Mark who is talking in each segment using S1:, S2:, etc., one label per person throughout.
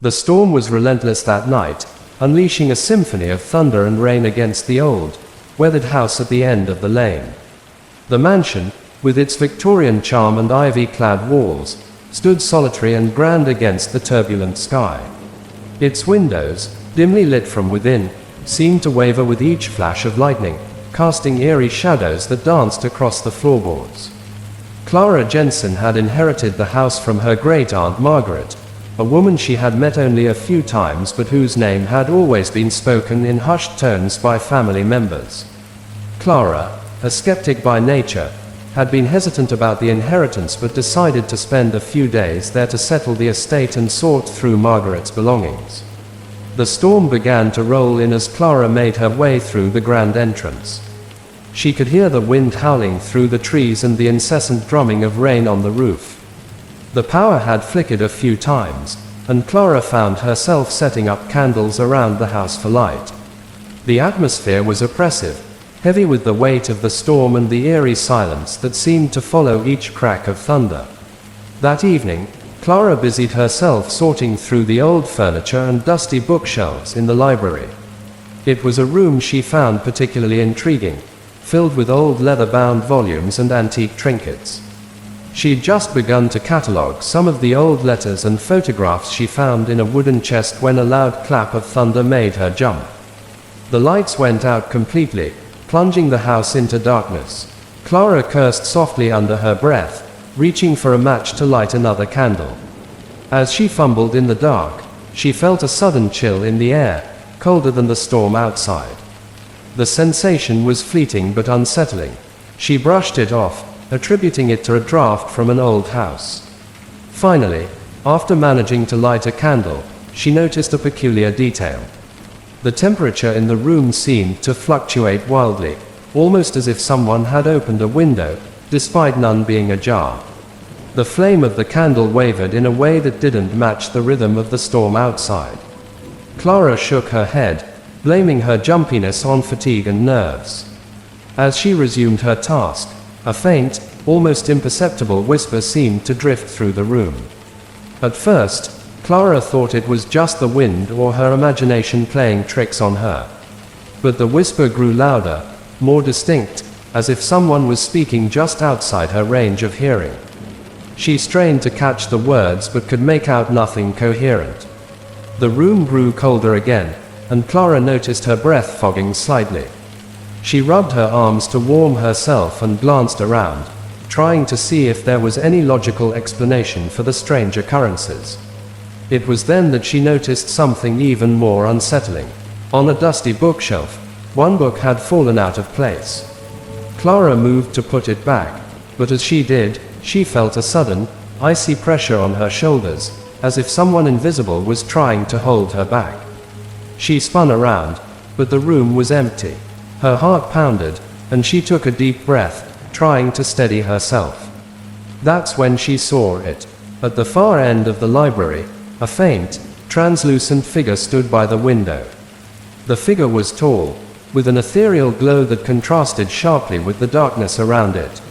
S1: The storm was relentless that night, unleashing a symphony of thunder and rain against the old, weathered house at the end of the lane. The mansion, with its Victorian charm and ivy-clad walls, stood solitary and grand against the turbulent sky. Its windows, dimly lit from within, seemed to waver with each flash of lightning, casting eerie shadows that danced across the floorboards. Clara Jensen had inherited the house from her great-aunt Margaret, a woman she had met only a few times but whose name had always been spoken in hushed tones by family members. Clara, a skeptic by nature, had been hesitant about the inheritance but decided to spend a few days there to settle the estate and sort through Margaret's belongings. The storm began to roll in as Clara made her way through the grand entrance. She could hear the wind howling through the trees and the incessant drumming of rain on the roof. The power had flickered a few times, and Clara found herself setting up candles around the house for light. The atmosphere was oppressive, heavy with the weight of the storm and the eerie silence that seemed to follow each crack of thunder. That evening, Clara busied herself sorting through the old furniture and dusty bookshelves in the library. It was a room she found particularly intriguing, filled with old leather-bound volumes and antique trinkets. She'd just begun to catalogue some of the old letters and photographs she found in a wooden chest when a loud clap of thunder made her jump. The lights went out completely, plunging the house into darkness. Clara cursed softly under her breath, reaching for a match to light another candle. As she fumbled in the dark, she felt a sudden chill in the air, colder than the storm outside. The sensation was fleeting but unsettling. She brushed it off, attributing it to a draft from an old house. Finally, after managing to light a candle, she noticed a peculiar detail. The temperature in the room seemed to fluctuate wildly, almost as if someone had opened a window, despite none being ajar. The flame of the candle wavered in a way that didn't match the rhythm of the storm outside. Clara shook her head, blaming her jumpiness on fatigue and nerves. As she resumed her task, a faint, almost imperceptible whisper seemed to drift through the room. At first, Clara thought it was just the wind or her imagination playing tricks on her. But the whisper grew louder, more distinct, as if someone was speaking just outside her range of hearing. She strained to catch the words but could make out nothing coherent. The room grew colder again, and Clara noticed her breath fogging slightly. She rubbed her arms to warm herself and glanced around, trying to see if there was any logical explanation for the strange occurrences. It was then that she noticed something even more unsettling. On a dusty bookshelf, one book had fallen out of place. Clara moved to put it back, but as she did, she felt a sudden, icy pressure on her shoulders, as if someone invisible was trying to hold her back. She spun around, but the room was empty. Her heart pounded, and she took a deep breath, trying to steady herself. That's when she saw it. At the far end of the library, a faint, translucent figure stood by the window. The figure was tall, with an ethereal glow that contrasted sharply with the darkness around it.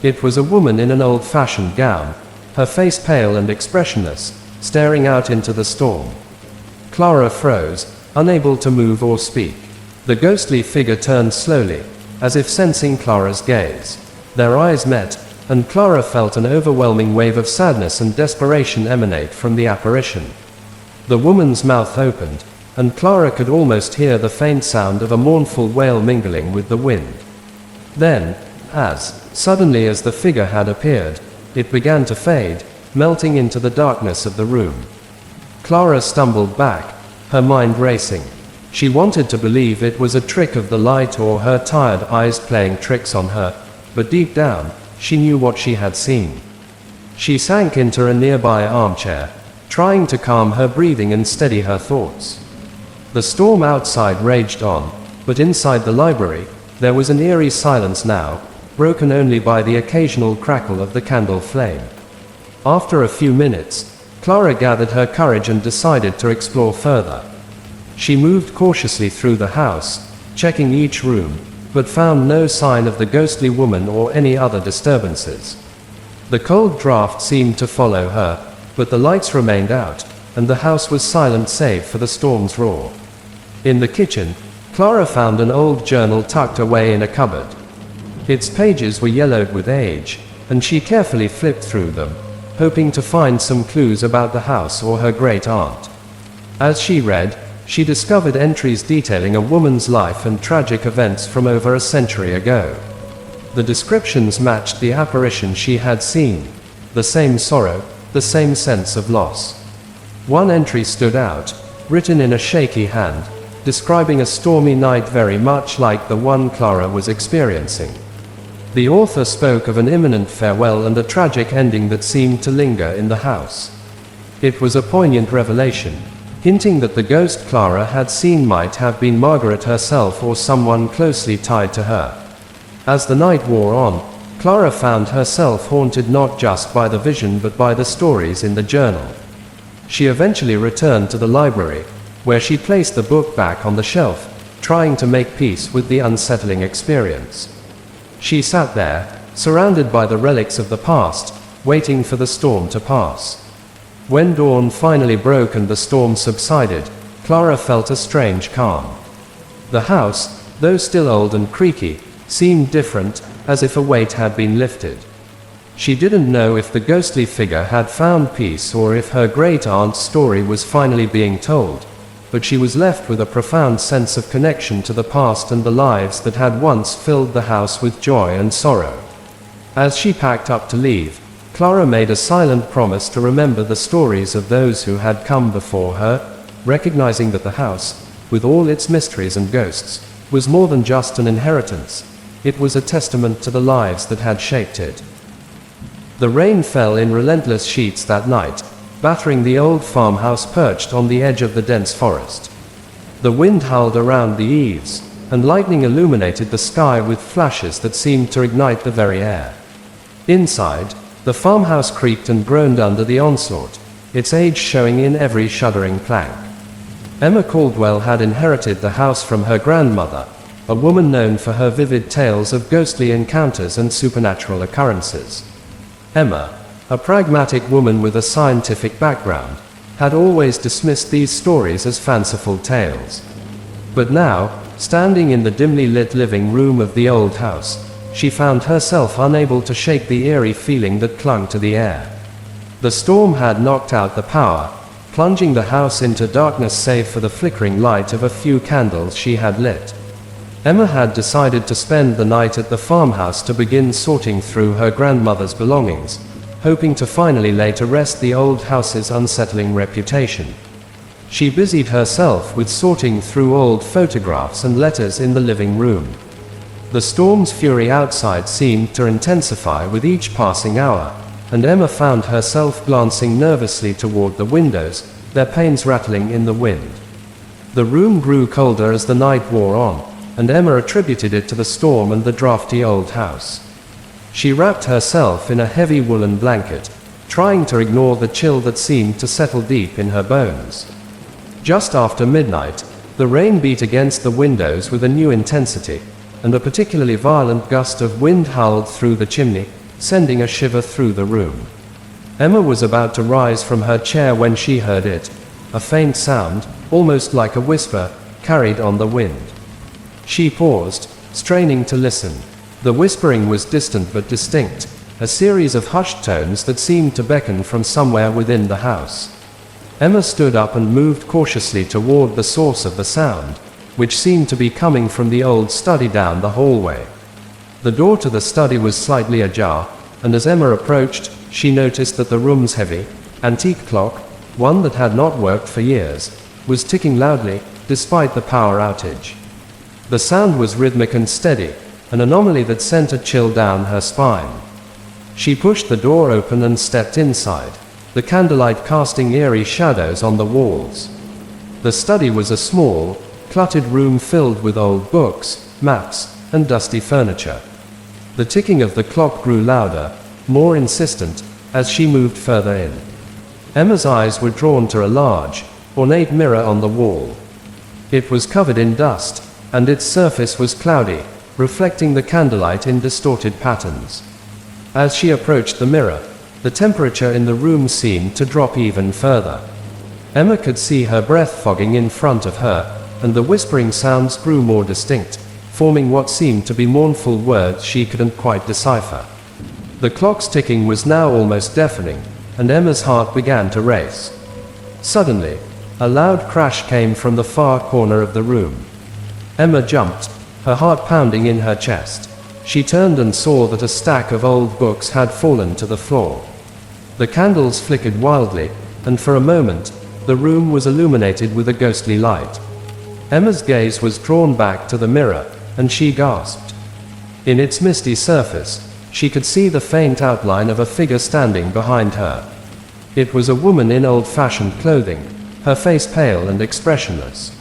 S1: It was a woman in an old-fashioned gown, her face pale and expressionless, staring out into the storm. Clara froze, unable to move or speak. The ghostly figure turned slowly, as if sensing Clara's gaze. Their eyes met, and Clara felt an overwhelming wave of sadness and desperation emanate from the apparition. The woman's mouth opened, and Clara could almost hear the faint sound of a mournful wail mingling with the wind. Then, as suddenly as the figure had appeared, it began to fade, melting into the darkness of the room. Clara stumbled back, her mind racing. She wanted to believe it was a trick of the light or her tired eyes playing tricks on her, but deep down, she knew what she had seen. She sank into a nearby armchair, trying to calm her breathing and steady her thoughts. The storm outside raged on, but inside the library, there was an eerie silence now, broken only by the occasional crackle of the candle flame. After a few minutes, Clara gathered her courage and decided to explore further. She moved cautiously through the house, checking each room, but found no sign of the ghostly woman or any other disturbances. The cold draft seemed to follow her, but the lights remained out, and the house was silent save for the storm's roar. In the kitchen, Clara found an old journal tucked away in a cupboard. Its pages were yellowed with age, and she carefully flipped through them, hoping to find some clues about the house or her great-aunt. As she read, she discovered entries detailing a woman's life and tragic events from over a century ago. The descriptions matched the apparition she had seen. The same sorrow, the same sense of loss. One entry stood out, written in a shaky hand, describing a stormy night very much like the one Clara was experiencing. The author spoke of an imminent farewell and a tragic ending that seemed to linger in the house. It was a poignant revelation, hinting that the ghost Clara had seen might have been Margaret herself or someone closely tied to her. As the night wore on, Clara found herself haunted not just by the vision but by the stories in the journal. She eventually returned to the library, where she placed the book back on the shelf, trying to make peace with the unsettling experience. She sat there, surrounded by the relics of the past, waiting for the storm to pass. When dawn finally broke and the storm subsided, Clara felt a strange calm. The house, though still old and creaky, seemed different, as if a weight had been lifted. She didn't know if the ghostly figure had found peace or if her great-aunt's story was finally being told, but she was left with a profound sense of connection to the past and the lives that had once filled the house with joy and sorrow. As she packed up to leave, Clara made a silent promise to remember the stories of those who had come before her, recognizing that the house, with all its mysteries and ghosts, was more than just an inheritance. It was a testament to the lives that had shaped it. The rain fell in relentless sheets that night, battering the old farmhouse perched on the edge of the dense forest. The wind howled around the eaves, and lightning illuminated the sky with flashes that seemed to ignite the very air. Inside, the farmhouse creaked and groaned under the onslaught, its age showing in every shuddering plank. Emma Caldwell had inherited the house from her grandmother, a woman known for her vivid tales of ghostly encounters and supernatural occurrences. Emma, a pragmatic woman with a scientific background, had always dismissed these stories as fanciful tales. But now, standing in the dimly lit living room of the old house, she found herself unable to shake the eerie feeling that clung to the air. The storm had knocked out the power, plunging the house into darkness save for the flickering light of a few candles she had lit. Emma had decided to spend the night at the farmhouse to begin sorting through her grandmother's belongings, hoping to finally lay to rest the old house's unsettling reputation. She busied herself with sorting through old photographs and letters in the living room. The storm's fury outside seemed to intensify with each passing hour, and Emma found herself glancing nervously toward the windows, their panes rattling in the wind. The room grew colder as the night wore on, and Emma attributed it to the storm and the drafty old house. She wrapped herself in a heavy woolen blanket, trying to ignore the chill that seemed to settle deep in her bones. Just after midnight, the rain beat against the windows with a new intensity, and a particularly violent gust of wind howled through the chimney, sending a shiver through the room. Emma was about to rise from her chair when she heard it, a faint sound, almost like a whisper, carried on the wind. She paused, straining to listen. The whispering was distant but distinct, a series of hushed tones that seemed to beckon from somewhere within the house. Emma stood up and moved cautiously toward the source of the sound, which seemed to be coming from the old study down the hallway. The door to the study was slightly ajar, and as Emma approached, she noticed that the room's heavy, antique clock, one that had not worked for years, was ticking loudly, despite the power outage. The sound was rhythmic and steady, an anomaly that sent a chill down her spine. She pushed the door open and stepped inside, the candlelight casting eerie shadows on the walls. The study was a small, cluttered room filled with old books, maps, and dusty furniture. The ticking of the clock grew louder, more insistent, as she moved further in. Emma's eyes were drawn to a large, ornate mirror on the wall. It was covered in dust, and its surface was cloudy, reflecting the candlelight in distorted patterns. As she approached the mirror, the temperature in the room seemed to drop even further. Emma could see her breath fogging in front of her, and the whispering sounds grew more distinct, forming what seemed to be mournful words she couldn't quite decipher. The clock's ticking was now almost deafening, and Emma's heart began to race. Suddenly, a loud crash came from the far corner of the room. Emma jumped, her heart pounding in her chest. She turned and saw that a stack of old books had fallen to the floor. The candles flickered wildly, and for a moment, the room was illuminated with a ghostly light. Emma's gaze was drawn back to the mirror, and she gasped. In its misty surface, she could see the faint outline of a figure standing behind her. It was a woman in old-fashioned clothing, her face pale and expressionless.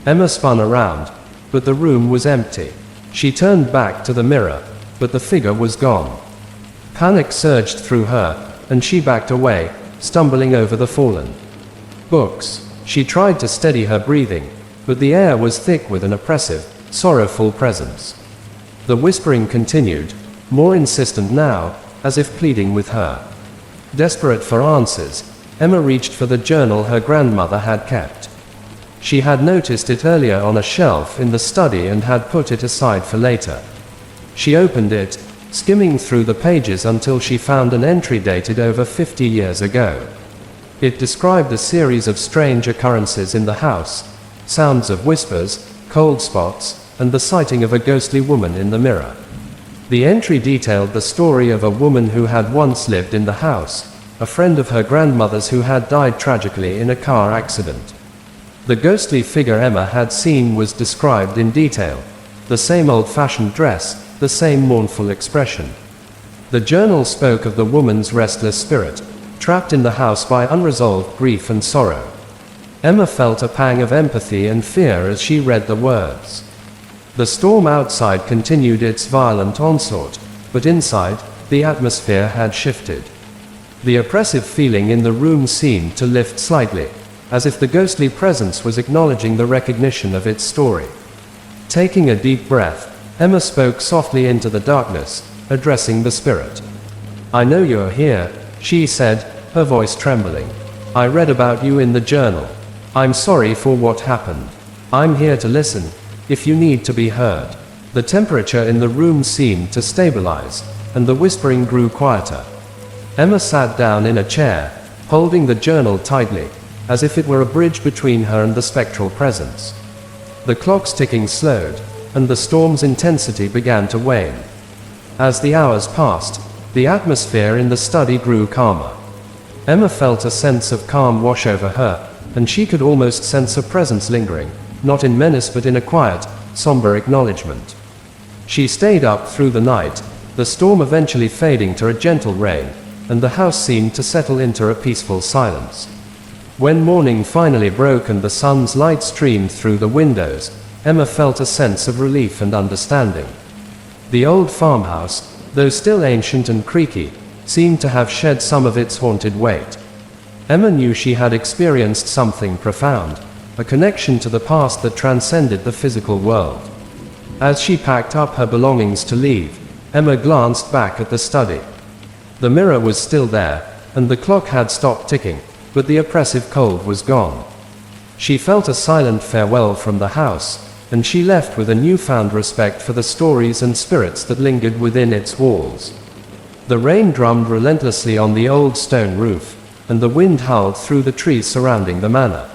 S1: Emma spun around, but the room was empty. She turned back to the mirror, but the figure was gone. Panic surged through her, and she backed away, stumbling over the fallen books. She tried to steady her breathing, but the air was thick with an oppressive, sorrowful presence. The whispering continued, more insistent now, as if pleading with her. Desperate for answers, Emma reached for the journal her grandmother had kept. She had noticed it earlier on a shelf in the study and had put it aside for later. She opened it, skimming through the pages until she found an entry dated over 50 years ago. It described a series of strange occurrences in the house, sounds of whispers, cold spots, and the sighting of a ghostly woman in the mirror. The entry detailed the story of a woman who had once lived in the house, a friend of her grandmother's who had died tragically in a car accident. The ghostly figure Emma had seen was described in detail. The same old-fashioned dress, the same mournful expression. The journal spoke of the woman's restless spirit, trapped in the house by unresolved grief and sorrow. Emma felt a pang of empathy and fear as she read the words. The storm outside continued its violent onslaught, but inside, the atmosphere had shifted. The oppressive feeling in the room seemed to lift slightly, as if the ghostly presence was acknowledging the recognition of its story. Taking a deep breath, Emma spoke softly into the darkness, addressing the spirit. "I know you're here," she said, her voice trembling. "I read about you in the journal. I'm sorry for what happened. I'm here to listen, if you need to be heard." The temperature in the room seemed to stabilize, and the whispering grew quieter. Emma sat down in a chair, holding the journal tightly, as if it were a bridge between her and the spectral presence. The clock's ticking slowed, and the storm's intensity began to wane. As the hours passed, the atmosphere in the study grew calmer. Emma felt a sense of calm wash over her, and she could almost sense a presence lingering, not in menace but in a quiet, somber acknowledgement. She stayed up through the night, the storm eventually fading to a gentle rain, and the house seemed to settle into a peaceful silence. When morning finally broke and the sun's light streamed through the windows, Emma felt a sense of relief and understanding. The old farmhouse, though still ancient and creaky, seemed to have shed some of its haunted weight. Emma knew she had experienced something profound, a connection to the past that transcended the physical world. As she packed up her belongings to leave, Emma glanced back at the study. The mirror was still there, and the clock had stopped ticking, but the oppressive cold was gone. She felt a silent farewell from the house, and she left with a newfound respect for the stories and spirits that lingered within its walls. The rain drummed relentlessly on the old stone roof, and the wind howled through the trees surrounding the manor.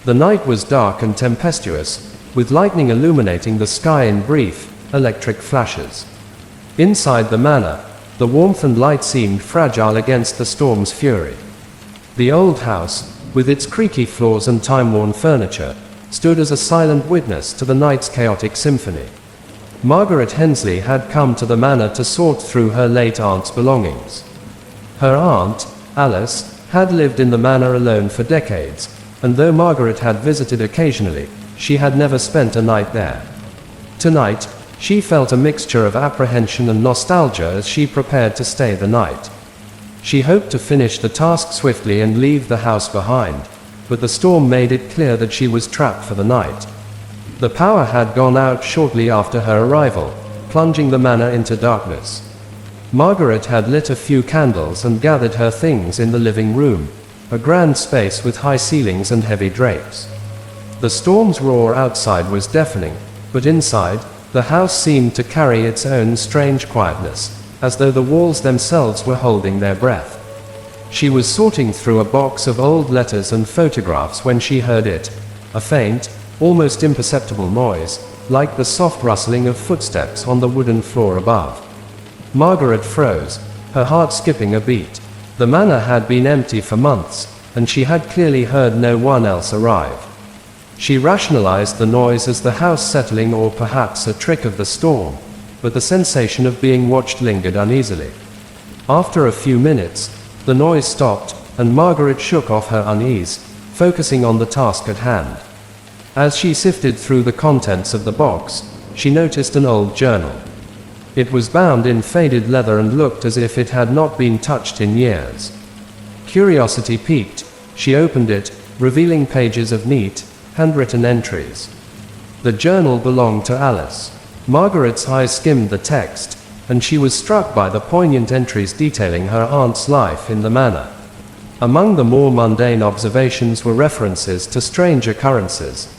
S1: The night was dark and tempestuous, with lightning illuminating the sky in brief, electric flashes. Inside the manor, the warmth and light seemed fragile against the storm's fury. The old house, with its creaky floors and time-worn furniture, stood as a silent witness to the night's chaotic symphony. Margaret Hensley had come to the manor to sort through her late aunt's belongings. Her aunt, Alice, had lived in the manor alone for decades, and though Margaret had visited occasionally, she had never spent a night there. Tonight, she felt a mixture of apprehension and nostalgia as she prepared to stay the night. She hoped to finish the task swiftly and leave the house behind, but the storm made it clear that she was trapped for the night. The power had gone out shortly after her arrival, plunging the manor into darkness. Margaret had lit a few candles and gathered her things in the living room, a grand space with high ceilings and heavy drapes. The storm's roar outside was deafening, but inside, the house seemed to carry its own strange quietness, as though the walls themselves were holding their breath. She was sorting through a box of old letters and photographs when she heard it, a faint, almost imperceptible noise, like the soft rustling of footsteps on the wooden floor above. Margaret froze, her heart skipping a beat. The manor had been empty for months, and she had clearly heard no one else arrive. She rationalized the noise as the house settling or perhaps a trick of the storm, but the sensation of being watched lingered uneasily. After a few minutes, the noise stopped, and Margaret shook off her unease, focusing on the task at hand. As she sifted through the contents of the box, she noticed an old journal. It was bound in faded leather and looked as if it had not been touched in years. Curiosity piqued, she opened it, revealing pages of neat, handwritten entries. The journal belonged to Alice. Margaret's eyes skimmed the text, and she was struck by the poignant entries detailing her aunt's life in the manor. Among the more mundane observations were references to strange occurrences,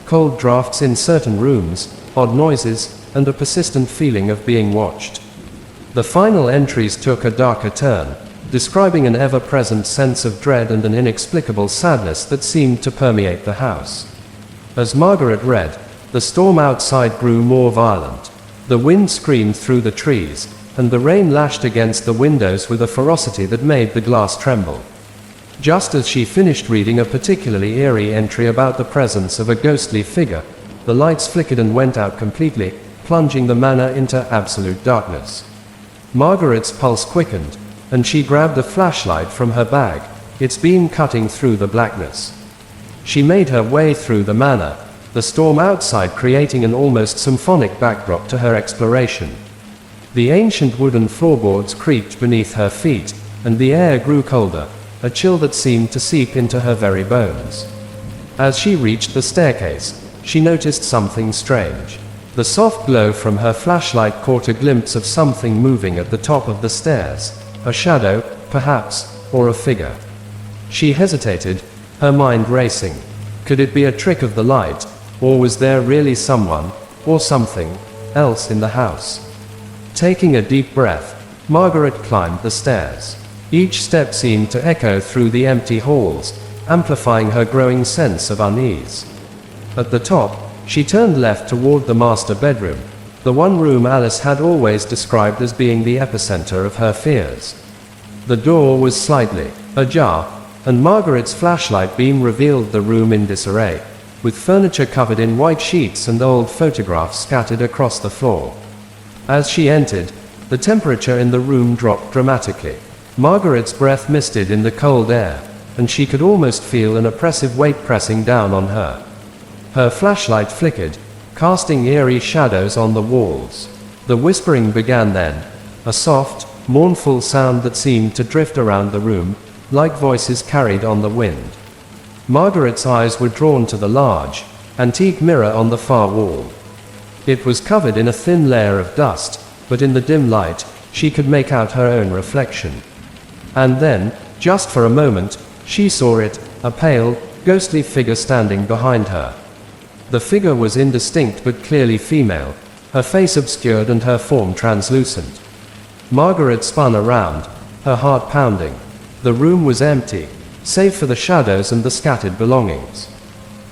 S1: cold drafts in certain rooms, odd noises, and a persistent feeling of being watched. The final entries took a darker turn, describing an ever-present sense of dread and an inexplicable sadness that seemed to permeate the house. As Margaret read, the storm outside grew more violent. The wind screamed through the trees, and the rain lashed against the windows with a ferocity that made the glass tremble. Just as she finished reading a particularly eerie entry about the presence of a ghostly figure, the lights flickered and went out completely, plunging the manor into absolute darkness. Margaret's pulse quickened, and she grabbed a flashlight from her bag, its beam cutting through the blackness. She made her way through the manor, the storm outside creating an almost symphonic backdrop to her exploration. The ancient wooden floorboards creaked beneath her feet, and the air grew colder, a chill that seemed to seep into her very bones. As she reached the staircase, she noticed something strange. The soft glow from her flashlight caught a glimpse of something moving at the top of the stairs, a shadow, perhaps, or a figure. She hesitated, her mind racing. Could it be a trick of the light, or was there really someone, or something, else in the house? Taking a deep breath, Margaret climbed the stairs. Each step seemed to echo through the empty halls, amplifying her growing sense of unease. At the top, she turned left toward the master bedroom, the one room Alice had always described as being the epicenter of her fears. The door was slightly ajar, and Margaret's flashlight beam revealed the room in disarray, with furniture covered in white sheets and old photographs scattered across the floor. As she entered, the temperature in the room dropped dramatically. Margaret's breath misted in the cold air, and she could almost feel an oppressive weight pressing down on her. Her flashlight flickered, casting eerie shadows on the walls. The whispering began then, a soft, mournful sound that seemed to drift around the room, like voices carried on the wind. Margaret's eyes were drawn to the large, antique mirror on the far wall. It was covered in a thin layer of dust, but in the dim light, she could make out her own reflection. And then, just for a moment, she saw it, a pale, ghostly figure standing behind her. The figure was indistinct but clearly female, her face obscured and her form translucent. Margaret spun around, her heart pounding. The room was empty, save for the shadows and the scattered belongings.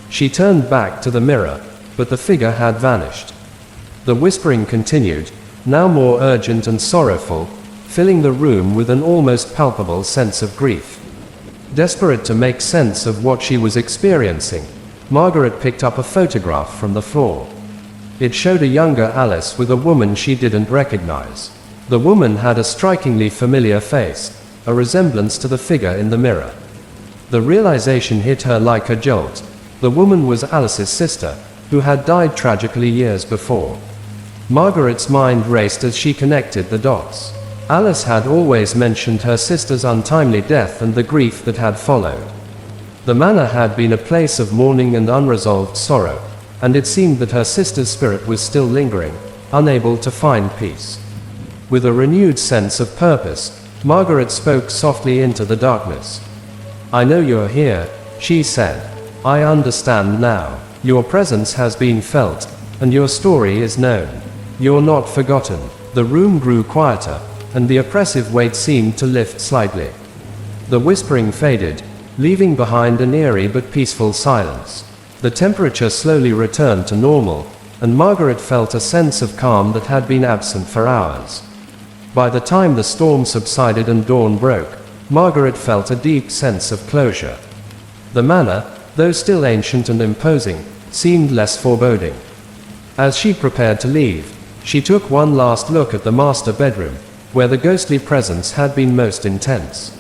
S1: She turned back to the mirror, but the figure had vanished. The whispering continued, now more urgent and sorrowful, filling the room with an almost palpable sense of grief. Desperate to make sense of what she was experiencing, Margaret picked up a photograph from the floor. It showed a younger Alice with a woman she didn't recognize. The woman had a strikingly familiar face, a resemblance to the figure in the mirror. The realization hit her like a jolt. The woman was Alice's sister, who had died tragically years before. Margaret's mind raced as she connected the dots. Alice had always mentioned her sister's untimely death and the grief that had followed. The manor had been a place of mourning and unresolved sorrow, and it seemed that her sister's spirit was still lingering, unable to find peace. With a renewed sense of purpose, Margaret spoke softly into the darkness. "I know you're here," she said. "I understand now. Your presence has been felt, and your story is known. You're not forgotten." The room grew quieter, and the oppressive weight seemed to lift slightly. The whispering faded, leaving behind an eerie but peaceful silence. The temperature slowly returned to normal, and Margaret felt a sense of calm that had been absent for hours. By the time the storm subsided and dawn broke, Margaret felt a deep sense of closure. The manor, though still ancient and imposing, seemed less foreboding. As she prepared to leave, she took one last look at the master bedroom, where the ghostly presence had been most intense.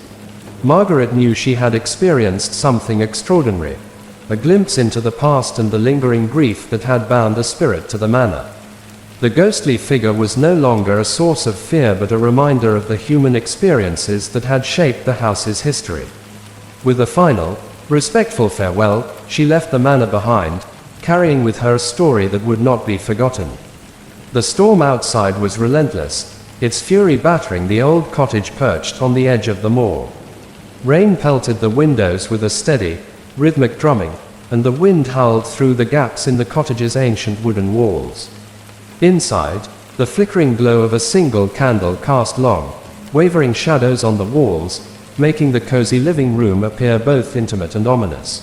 S1: Margaret knew she had experienced something extraordinary, a glimpse into the past and the lingering grief that had bound a spirit to the manor. The ghostly figure was no longer a source of fear but a reminder of the human experiences that had shaped the house's history. With a final, respectful farewell, she left the manor behind, carrying with her a story that would not be forgotten. The storm outside was relentless, its fury battering the old cottage perched on the edge of the moor. Rain pelted the windows with a steady, rhythmic drumming, and the wind howled through the gaps in the cottage's ancient wooden walls. Inside, the flickering glow of a single candle cast long, wavering shadows on the walls, making the cozy living room appear both intimate and ominous.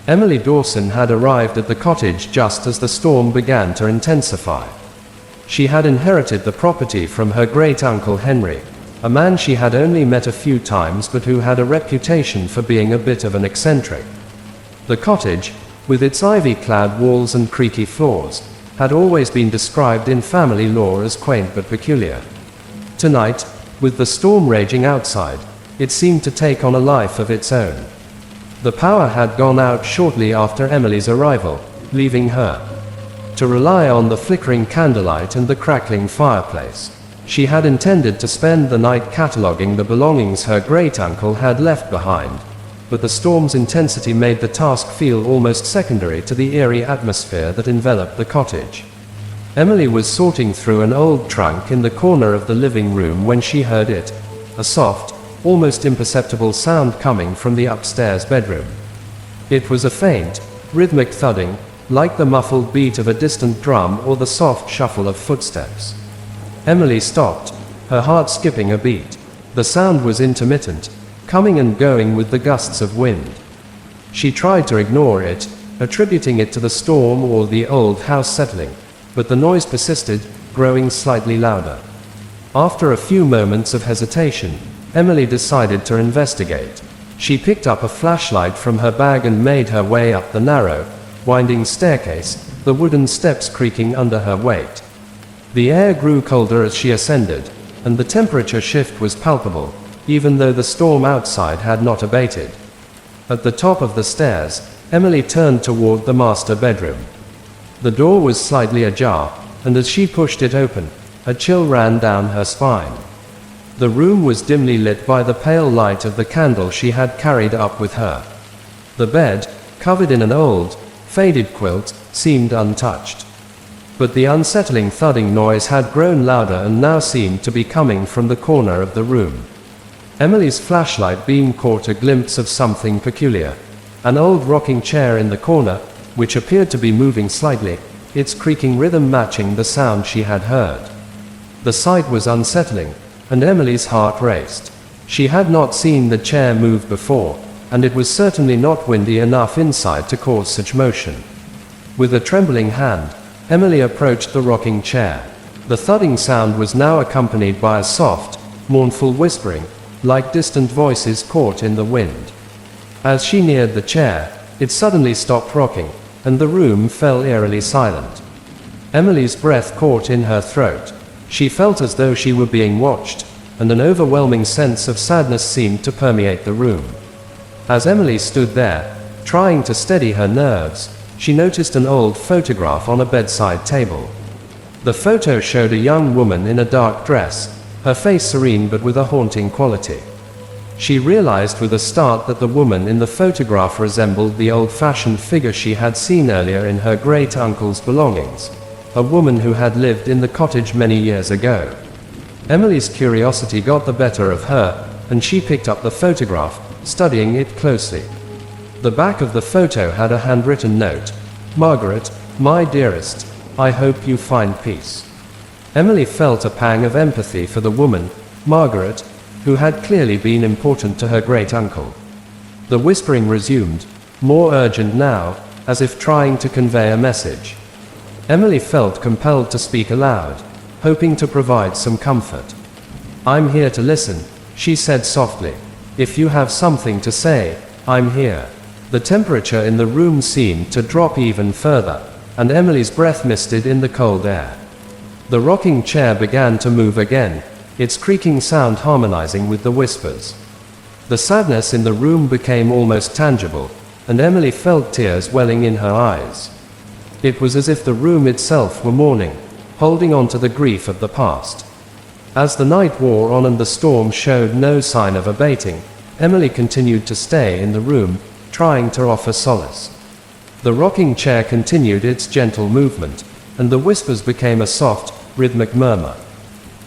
S1: Emily Dawson had arrived at the cottage just as the storm began to intensify. She had inherited the property from her great-uncle Henry, a man she had only met a few times but who had a reputation for being a bit of an eccentric. The cottage, with its ivy-clad walls and creaky floors, had always been described in family lore as quaint but peculiar. Tonight, with the storm raging outside, it seemed to take on a life of its own. The power had gone out shortly after Emily's arrival, leaving her to rely on the flickering candlelight and the crackling fireplace. She had intended to spend the night cataloguing the belongings her great-uncle had left behind, but the storm's intensity made the task feel almost secondary to the eerie atmosphere that enveloped the cottage. Emily was sorting through an old trunk in the corner of the living room when she heard it, a soft, almost imperceptible sound coming from the upstairs bedroom. It was a faint, rhythmic thudding, like the muffled beat of a distant drum or the soft shuffle of footsteps. Emily stopped, her heart skipping a beat. The sound was intermittent, coming and going with the gusts of wind. She tried to ignore it, attributing it to the storm or the old house settling, but the noise persisted, growing slightly louder. After a few moments of hesitation, Emily decided to investigate. She picked up a flashlight from her bag and made her way up the narrow, winding staircase, the wooden steps creaking under her weight. The air grew colder as she ascended, and the temperature shift was palpable, even though the storm outside had not abated. At the top of the stairs, Emily turned toward the master bedroom. The door was slightly ajar, and as she pushed it open, a chill ran down her spine. The room was dimly lit by the pale light of the candle she had carried up with her. The bed, covered in an old, faded quilt, seemed untouched. But the unsettling thudding noise had grown louder and now seemed to be coming from the corner of the room. Emily's flashlight beam caught a glimpse of something peculiar. An old rocking chair in the corner, which appeared to be moving slightly, its creaking rhythm matching the sound she had heard. The sight was unsettling, and Emily's heart raced. She had not seen the chair move before, and it was certainly not windy enough inside to cause such motion. With a trembling hand, Emily approached the rocking chair. The thudding sound was now accompanied by a soft, mournful whispering, like distant voices caught in the wind. As she neared the chair, it suddenly stopped rocking, and the room fell eerily silent. Emily's breath caught in her throat. She felt as though she were being watched, and an overwhelming sense of sadness seemed to permeate the room. As Emily stood there, trying to steady her nerves, she noticed an old photograph on a bedside table. The photo showed a young woman in a dark dress, her face serene but with a haunting quality. She realized with a start that the woman in the photograph resembled the old-fashioned figure she had seen earlier in her great-uncle's belongings, a woman who had lived in the cottage many years ago. Emily's curiosity got the better of her, and she picked up the photograph, studying it closely. The back of the photo had a handwritten note. "Margaret, my dearest, I hope you find peace." Emily felt a pang of empathy for the woman, Margaret, who had clearly been important to her great-uncle. The whispering resumed, more urgent now, as if trying to convey a message. Emily felt compelled to speak aloud, hoping to provide some comfort. "I'm here to listen," she said softly. "If you have something to say, I'm here." The temperature in the room seemed to drop even further, and Emily's breath misted in the cold air. The rocking chair began to move again, its creaking sound harmonizing with the whispers. The sadness in the room became almost tangible, and Emily felt tears welling in her eyes. It was as if the room itself were mourning, holding on to the grief of the past. As the night wore on and the storm showed no sign of abating, Emily continued to stay in the room, trying to offer solace. The rocking chair continued its gentle movement, and the whispers became a soft, rhythmic murmur.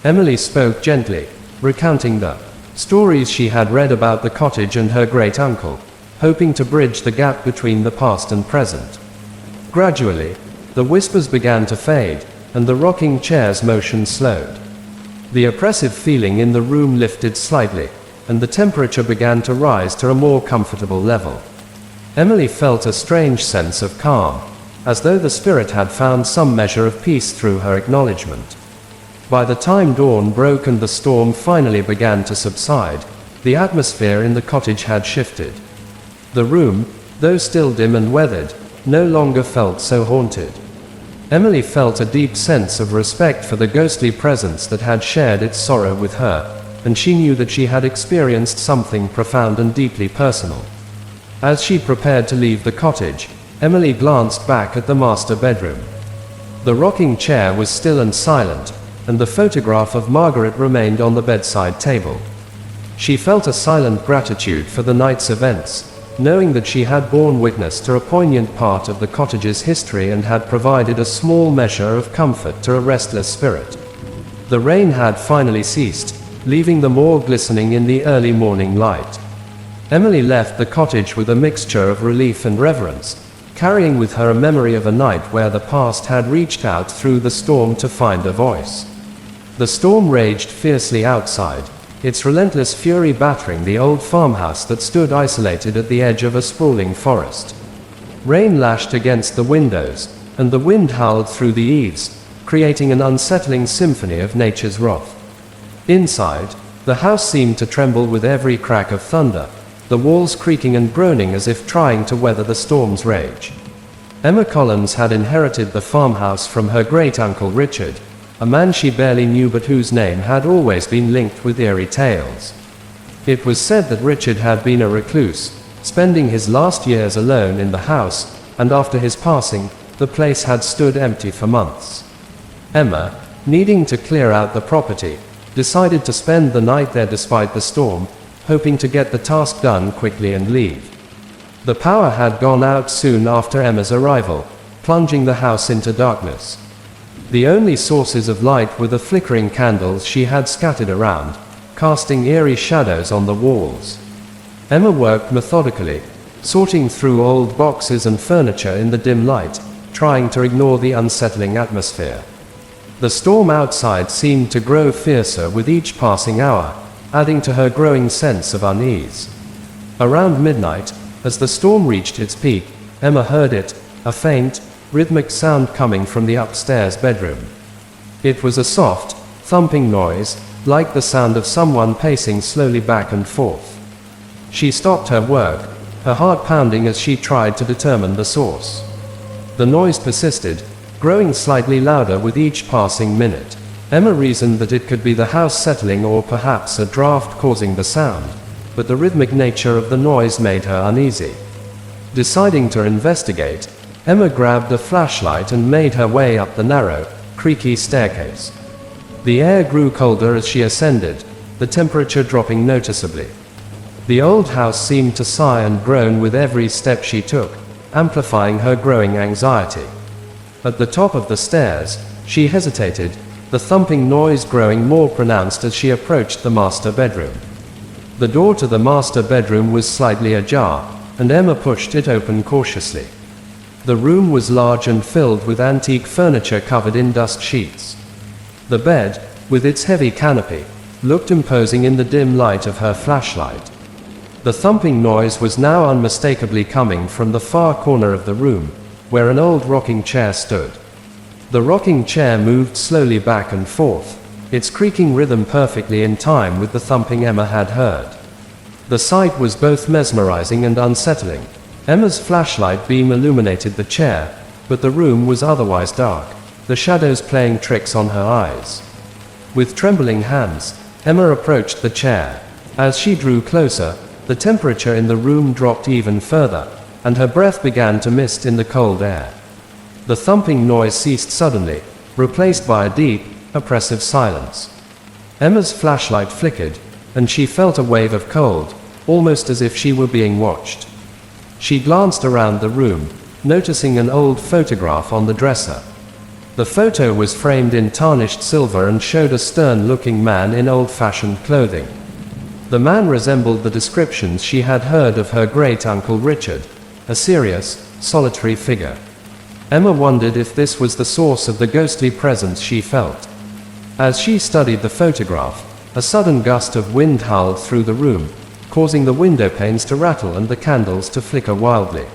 S1: Emily spoke gently, recounting the stories she had read about the cottage and her great-uncle, hoping to bridge the gap between the past and present. Gradually, the whispers began to fade, and the rocking chair's motion slowed. The oppressive feeling in the room lifted slightly, and the temperature began to rise to a more comfortable level. Emily felt a strange sense of calm, as though the spirit had found some measure of peace through her acknowledgement. By the time dawn broke and the storm finally began to subside, the atmosphere in the cottage had shifted. The room, though still dim and weathered, no longer felt so haunted. Emily felt a deep sense of respect for the ghostly presence that had shared its sorrow with her, and she knew that she had experienced something profound and deeply personal. As she prepared to leave the cottage, Emily glanced back at the master bedroom. The rocking chair was still and silent, and the photograph of Margaret remained on the bedside table. She felt a silent gratitude for the night's events, knowing that she had borne witness to a poignant part of the cottage's history and had provided a small measure of comfort to a restless spirit. The rain had finally ceased, leaving the moor glistening in the early morning light. Emily left the cottage with a mixture of relief and reverence, carrying with her a memory of a night where the past had reached out through the storm to find a voice. The storm raged fiercely outside, its relentless fury battering the old farmhouse that stood isolated at the edge of a sprawling forest. Rain lashed against the windows, and the wind howled through the eaves, creating an unsettling symphony of nature's wrath. Inside, the house seemed to tremble with every crack of thunder, the walls creaking and groaning as if trying to weather the storm's rage. Emma Collins had inherited the farmhouse from her great-uncle Richard, a man she barely knew but whose name had always been linked with eerie tales. It was said that Richard had been a recluse, spending his last years alone in the house, and after his passing, the place had stood empty for months. Emma, needing to clear out the property, decided to spend the night there despite the storm, hoping to get the task done quickly and leave. The power had gone out soon after Emma's arrival, plunging the house into darkness. The only sources of light were the flickering candles she had scattered around, casting eerie shadows on the walls. Emma worked methodically, sorting through old boxes and furniture in the dim light, trying to ignore the unsettling atmosphere. The storm outside seemed to grow fiercer with each passing hour, adding to her growing sense of unease. Around midnight, as the storm reached its peak, Emma heard it, a faint, rhythmic sound coming from the upstairs bedroom. It was a soft, thumping noise, like the sound of someone pacing slowly back and forth. She stopped her work, her heart pounding as she tried to determine the source. The noise persisted, growing slightly louder with each passing minute. Emma reasoned that it could be the house settling or perhaps a draft causing the sound, but the rhythmic nature of the noise made her uneasy. Deciding to investigate, Emma grabbed a flashlight and made her way up the narrow, creaky staircase. The air grew colder as she ascended, the temperature dropping noticeably. The old house seemed to sigh and groan with every step she took, amplifying her growing anxiety. At the top of the stairs, she hesitated, the thumping noise growing more pronounced as she approached the master bedroom. The door to the master bedroom was slightly ajar, and Emma pushed it open cautiously. The room was large and filled with antique furniture covered in dust sheets. The bed, with its heavy canopy, looked imposing in the dim light of her flashlight. The thumping noise was now unmistakably coming from the far corner of the room, where an old rocking chair stood. The rocking chair moved slowly back and forth, its creaking rhythm perfectly in time with the thumping Emma had heard. The sight was both mesmerizing and unsettling. Emma's flashlight beam illuminated the chair, but the room was otherwise dark, the shadows playing tricks on her eyes. With trembling hands, Emma approached the chair. As she drew closer, the temperature in the room dropped even further, and her breath began to mist in the cold air. The thumping noise ceased suddenly, replaced by a deep, oppressive silence. Emma's flashlight flickered, and she felt a wave of cold, almost as if she were being watched. She glanced around the room, noticing an old photograph on the dresser. The photo was framed in tarnished silver and showed a stern-looking man in old-fashioned clothing. The man resembled the descriptions she had heard of her great-uncle Richard, a serious, solitary figure. Emma wondered if this was the source of the ghostly presence she felt. As she studied the photograph, a sudden gust of wind howled through the room, causing the window panes to rattle and the candles to flicker wildly.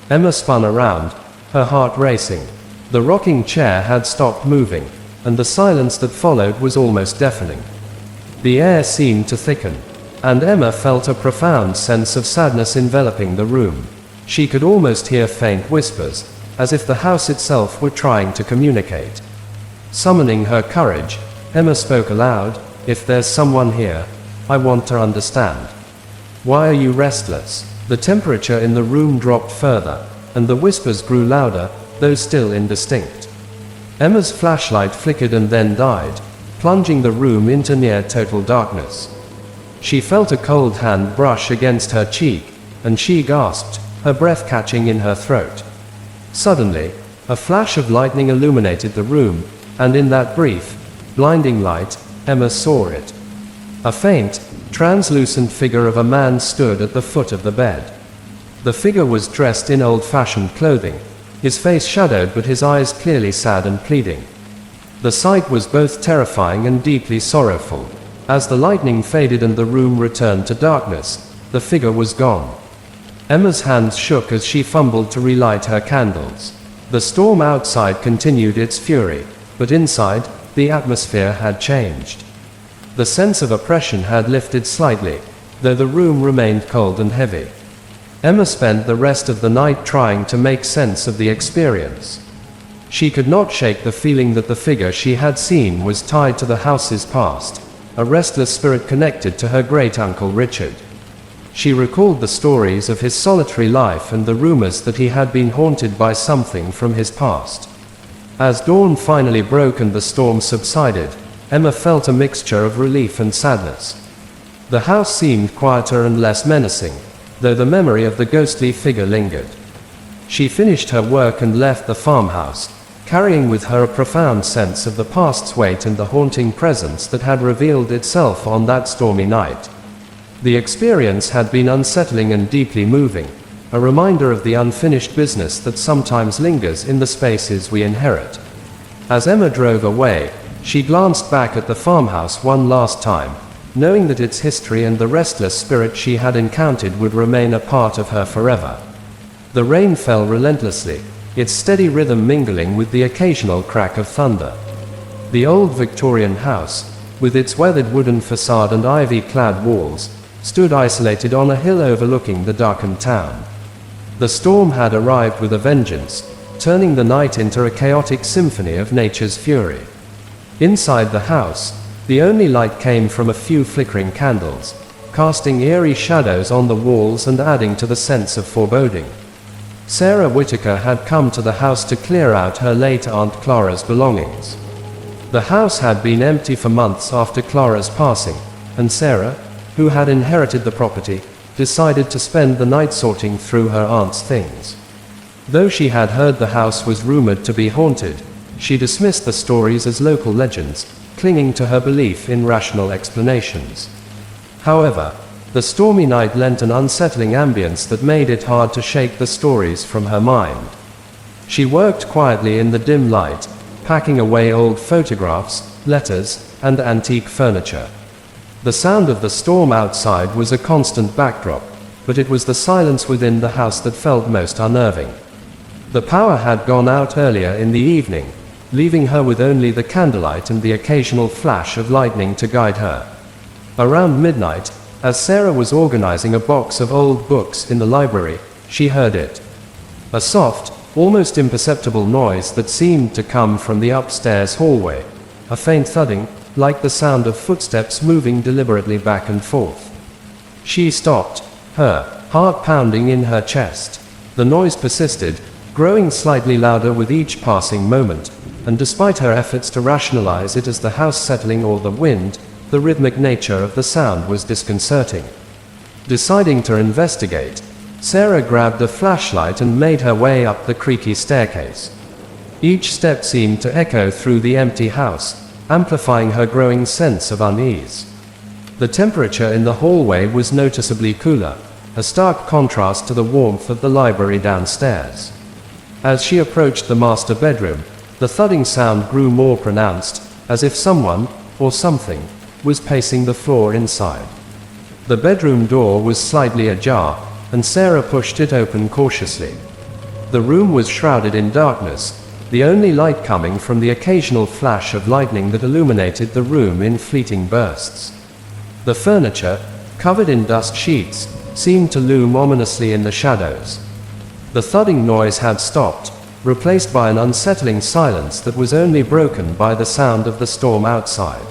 S1: Emma spun around, her heart racing. The rocking chair had stopped moving, and the silence that followed was almost deafening. The air seemed to thicken, and Emma felt a profound sense of sadness enveloping the room. She could almost hear faint whispers, as if the house itself were trying to communicate. Summoning her courage, Emma spoke aloud, "If there's someone here, I want to understand. Why are you restless?" The temperature in the room dropped further, and the whispers grew louder, though still indistinct. Emma's flashlight flickered and then died, plunging the room into near total darkness. She felt a cold hand brush against her cheek, and she gasped, her breath catching in her throat. Suddenly, a flash of lightning illuminated the room, and in that brief, blinding light, Emma saw it. A faint, translucent figure of a man stood at the foot of the bed. The figure was dressed in old-fashioned clothing, his face shadowed but his eyes clearly sad and pleading. The sight was both terrifying and deeply sorrowful. As the lightning faded and the room returned to darkness, the figure was gone. Emma's hands shook as she fumbled to relight her candles. The storm outside continued its fury, but inside, the atmosphere had changed. The sense of oppression had lifted slightly, though the room remained cold and heavy. Emma spent the rest of the night trying to make sense of the experience. She could not shake the feeling that the figure she had seen was tied to the house's past, a restless spirit connected to her great-uncle Richard. She recalled the stories of his solitary life and the rumors that he had been haunted by something from his past. As dawn finally broke and the storm subsided, Emma felt a mixture of relief and sadness. The house seemed quieter and less menacing, though the memory of the ghostly figure lingered. She finished her work and left the farmhouse, carrying with her a profound sense of the past's weight and the haunting presence that had revealed itself on that stormy night. The experience had been unsettling and deeply moving, a reminder of the unfinished business that sometimes lingers in the spaces we inherit. As Emma drove away, she glanced back at the farmhouse one last time, knowing that its history and the restless spirit she had encountered would remain a part of her forever. The rain fell relentlessly, its steady rhythm mingling with the occasional crack of thunder. The old Victorian house, with its weathered wooden facade and ivy-clad walls, stood isolated on a hill overlooking the darkened town. The storm had arrived with a vengeance, turning the night into a chaotic symphony of nature's fury. Inside the house, the only light came from a few flickering candles, casting eerie shadows on the walls and adding to the sense of foreboding. Sarah Whitaker had come to the house to clear out her late Aunt Clara's belongings. The house had been empty for months after Clara's passing, and Sarah, who had inherited the property, decided to spend the night sorting through her aunt's things. Though she had heard the house was rumored to be haunted, she dismissed the stories as local legends, clinging to her belief in rational explanations. However, The stormy night lent an unsettling ambience that made it hard to shake the stories from her mind. She worked quietly in the dim light, packing away old photographs, letters, and antique furniture. The sound of the storm outside was a constant backdrop, but it was the silence within the house that felt most unnerving. The power had gone out earlier in the evening, leaving her with only the candlelight and the occasional flash of lightning to guide her. Around midnight, as Sarah was organizing a box of old books in the library, she heard it. A soft, almost imperceptible noise that seemed to come from the upstairs hallway. A faint thudding, like the sound of footsteps moving deliberately back and forth. She stopped, her heart pounding in her chest. The noise persisted, growing slightly louder with each passing moment, and despite her efforts to rationalize it as the house settling or the wind, the rhythmic nature of the sound was disconcerting. Deciding to investigate, Sarah grabbed a flashlight and made her way up the creaky staircase. Each step seemed to echo through the empty house, amplifying her growing sense of unease. The temperature in the hallway was noticeably cooler, a stark contrast to the warmth of the library downstairs. As she approached the master bedroom, the thudding sound grew more pronounced, as if someone, or something, was pacing the floor inside. The bedroom door was slightly ajar, and Sarah pushed it open cautiously. The room was shrouded in darkness, the only light coming from the occasional flash of lightning that illuminated the room in fleeting bursts. The furniture, covered in dust sheets, seemed to loom ominously in the shadows. The thudding noise had stopped, replaced by an unsettling silence that was only broken by the sound of the storm outside.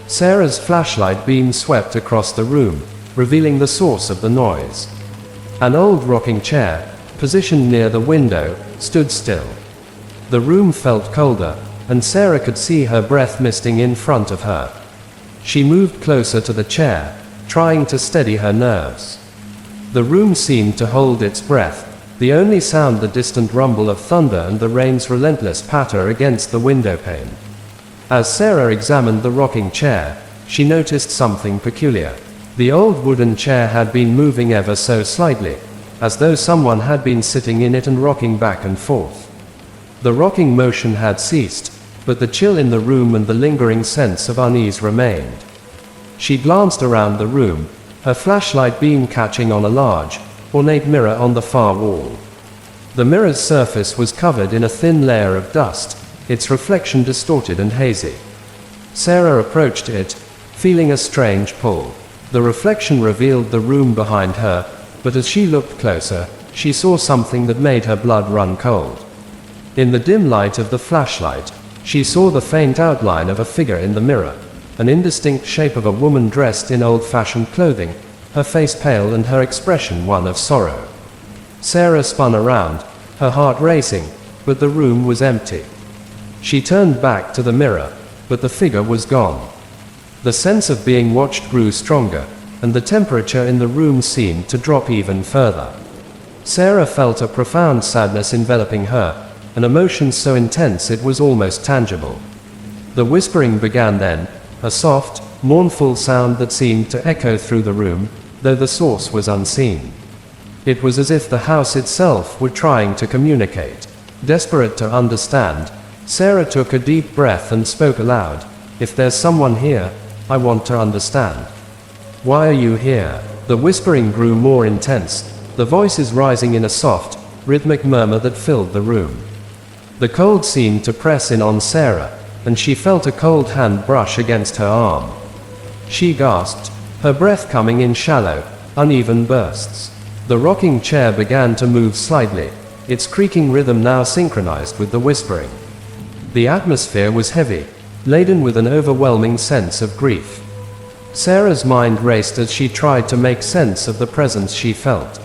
S1: Sarah's flashlight beam swept across the room, revealing the source of the noise. An old rocking chair, positioned near the window, stood still. The room felt colder, and Sarah could see her breath misting in front of her. She moved closer to the chair, trying to steady her nerves. The room seemed to hold its breath, the only sound the distant rumble of thunder and the rain's relentless patter against the window pane. As Sarah examined the rocking chair, she noticed something peculiar. The old wooden chair had been moving ever so slightly, as though someone had been sitting in it and rocking back and forth. The rocking motion had ceased, but the chill in the room and the lingering sense of unease remained. She glanced around the room, her flashlight beam catching on a large, ornate mirror on the far wall. The mirror's surface was covered in a thin layer of dust, its reflection distorted and hazy. Sarah approached it, feeling a strange pull. The reflection revealed the room behind her, but as she looked closer, she saw something that made her blood run cold. In the dim light of the flashlight, she saw the faint outline of a figure in the mirror, an indistinct shape of a woman dressed in old-fashioned clothing, her face pale and her expression one of sorrow. Sarah spun around, her heart racing, but the room was empty. She turned back to the mirror, but the figure was gone. The sense of being watched grew stronger, and the temperature in the room seemed to drop even further. Sarah felt a profound sadness enveloping her, an emotion so intense it was almost tangible. The whispering began then, a soft, mournful sound that seemed to echo through the room, though the source was unseen. It was as if the house itself were trying to communicate. Desperate to understand, Sarah took a deep breath and spoke aloud. "If there's someone here, I want to understand. Why are you here?" The whispering grew more intense, the voices rising in a soft, rhythmic murmur that filled the room. The cold seemed to press in on Sarah, and she felt a cold hand brush against her arm. She gasped, her breath coming in shallow, uneven bursts. The rocking chair began to move slightly, its creaking rhythm now synchronized with the whispering. The atmosphere was heavy, laden with an overwhelming sense of grief. Sarah's mind raced as she tried to make sense of the presence she felt.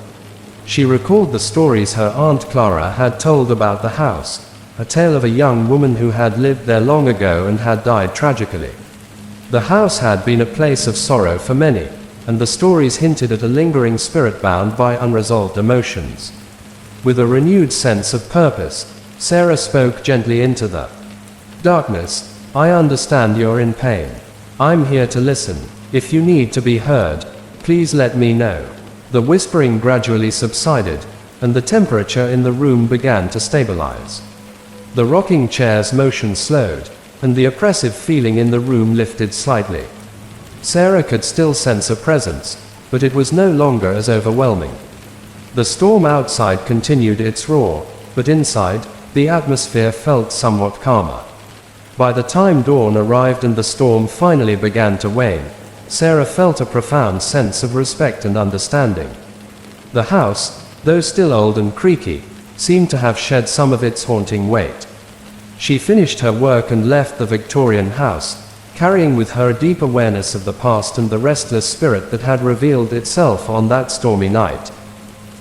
S1: She recalled the stories her Aunt Clara had told about the house, a tale of a young woman who had lived there long ago and had died tragically. The house had been a place of sorrow for many, and the stories hinted at a lingering spirit bound by unresolved emotions. With a renewed sense of purpose, Sarah spoke gently into the darkness. "I understand you're in pain. I'm here to listen. If you need to be heard, Please let me know." The whispering gradually subsided, and the temperature in the room began to stabilize. The rocking chair's motion slowed, and the oppressive feeling in the room lifted slightly. Sarah could still sense a presence, but it was no longer as overwhelming. The storm outside continued its roar, but inside, the atmosphere felt somewhat calmer. By the time dawn arrived and the storm finally began to wane, Sarah felt a profound sense of respect and understanding. The house, though still old and creaky, seemed to have shed some of its haunting weight. She finished her work and left the Victorian house, carrying with her a deep awareness of the past and the restless spirit that had revealed itself on that stormy night.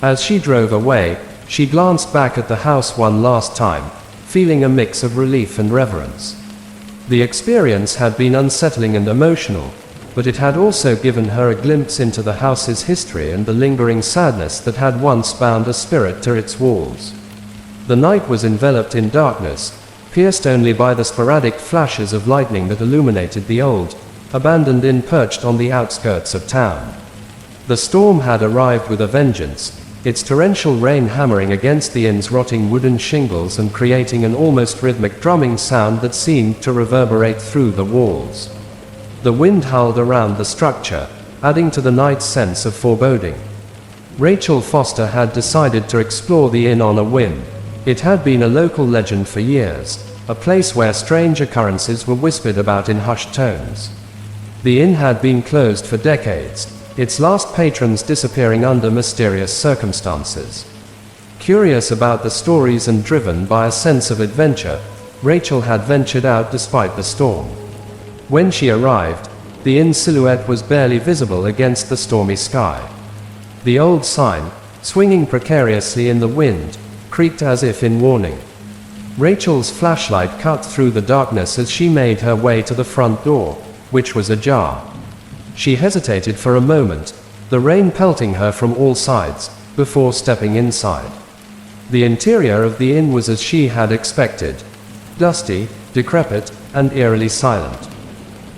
S1: As she drove away, she glanced back at the house one last time, feeling a mix of relief and reverence. The experience had been unsettling and emotional, but it had also given her a glimpse into the house's history and the lingering sadness that had once bound a spirit to its walls. The night was enveloped in darkness, pierced only by the sporadic flashes of lightning that illuminated the old, abandoned inn perched on the outskirts of town. The storm had arrived with a vengeance, its torrential rain hammering against the inn's rotting wooden shingles and creating an almost rhythmic drumming sound that seemed to reverberate through the walls. The wind howled around the structure, adding to the night's sense of foreboding. Rachel Foster had decided to explore the inn on a whim. It had been a local legend for years, a place where strange occurrences were whispered about in hushed tones. The inn had been closed for decades, its last patrons disappearing under mysterious circumstances. Curious about the stories and driven by a sense of adventure, Rachel had ventured out despite the storm. When she arrived, the inn's silhouette was barely visible against the stormy sky. The old sign, swinging precariously in the wind, creaked as if in warning. Rachel's flashlight cut through the darkness as she made her way to the front door, which was ajar. She hesitated for a moment, the rain pelting her from all sides, before stepping inside. The interior of the inn was as she had expected: dusty, decrepit, and eerily silent.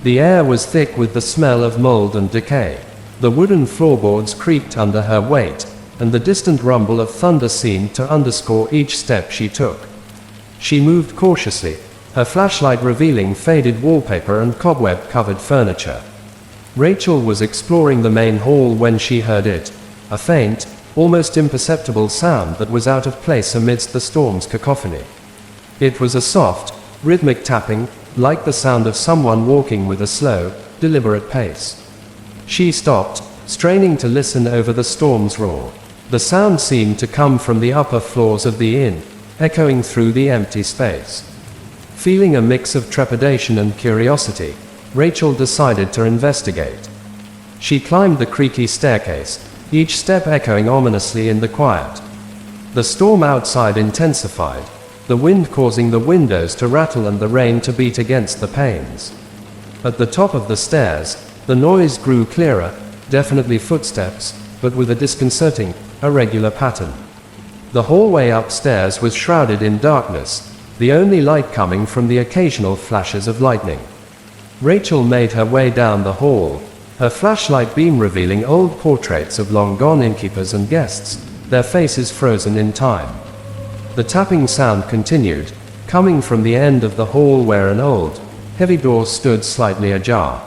S1: The air was thick with the smell of mold and decay. The wooden floorboards creaked under her weight, and the distant rumble of thunder seemed to underscore each step she took. She moved cautiously, her flashlight revealing faded wallpaper and cobweb-covered furniture. Rachel was exploring the main hall when she heard it, a faint, almost imperceptible sound that was out of place amidst the storm's cacophony. It was a soft, rhythmic tapping, like the sound of someone walking with a slow, deliberate pace. She stopped, straining to listen over the storm's roar. The sound seemed to come from the upper floors of the inn, echoing through the empty space. Feeling a mix of trepidation and curiosity, Rachel decided to investigate. She climbed the creaky staircase, each step echoing ominously in the quiet. The storm outside intensified, the wind causing the windows to rattle and the rain to beat against the panes. At the top of the stairs, the noise grew clearer, definitely footsteps, but with a disconcerting, irregular pattern. The hallway upstairs was shrouded in darkness, the only light coming from the occasional flashes of lightning. Rachel made her way down the hall, her flashlight beam revealing old portraits of long-gone innkeepers and guests, their faces frozen in time. The tapping sound continued, coming from the end of the hall where an old, heavy door stood slightly ajar.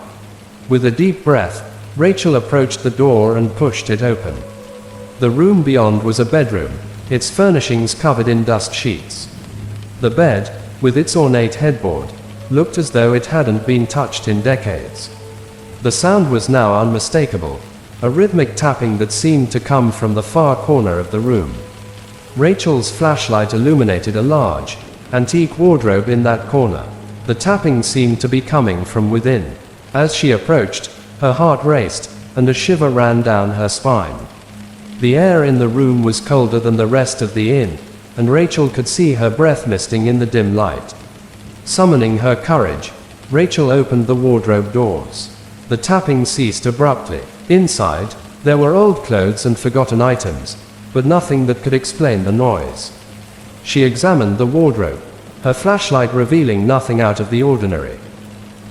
S1: With a deep breath, Rachel approached the door and pushed it open. The room beyond was a bedroom, its furnishings covered in dust sheets. The bed, with its ornate headboard, looked as though it hadn't been touched in decades. The sound was now unmistakable, a rhythmic tapping that seemed to come from the far corner of the room. Rachel's flashlight illuminated a large, antique wardrobe in that corner. The tapping seemed to be coming from within. As she approached, her heart raced, and a shiver ran down her spine. The air in the room was colder than the rest of the inn, and Rachel could see her breath misting in the dim light. Summoning her courage, Rachel opened the wardrobe doors. The tapping ceased abruptly. Inside, there were old clothes and forgotten items, but nothing that could explain the noise. She examined the wardrobe, her flashlight revealing nothing out of the ordinary.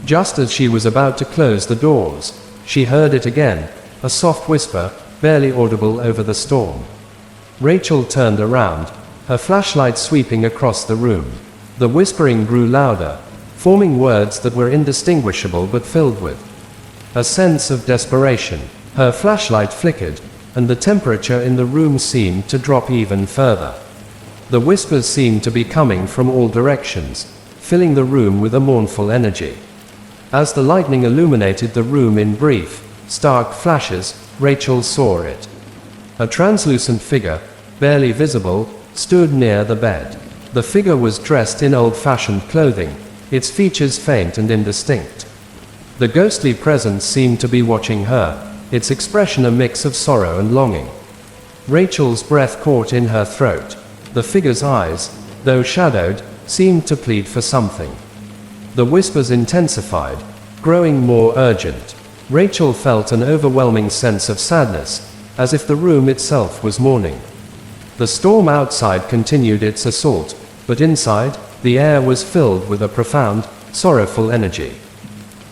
S1: Just as she was about to close the doors, she heard it again, a soft whisper, barely audible over the storm. Rachel turned around, her flashlight sweeping across the room. The whispering grew louder, forming words that were indistinguishable but filled with a sense of desperation. Her flashlight flickered, and the temperature in the room seemed to drop even further. The whispers seemed to be coming from all directions, filling the room with a mournful energy. As the lightning illuminated the room in brief, stark flashes, Rachel saw it. A translucent figure, barely visible, stood near the bed. The figure was dressed in old-fashioned clothing, its features faint and indistinct. The ghostly presence seemed to be watching her, its expression a mix of sorrow and longing. Rachel's breath caught in her throat. The figure's eyes, though shadowed, seemed to plead for something. The whispers intensified, growing more urgent. Rachel felt an overwhelming sense of sadness, as if the room itself was mourning. The storm outside continued its assault, but inside, the air was filled with a profound, sorrowful energy.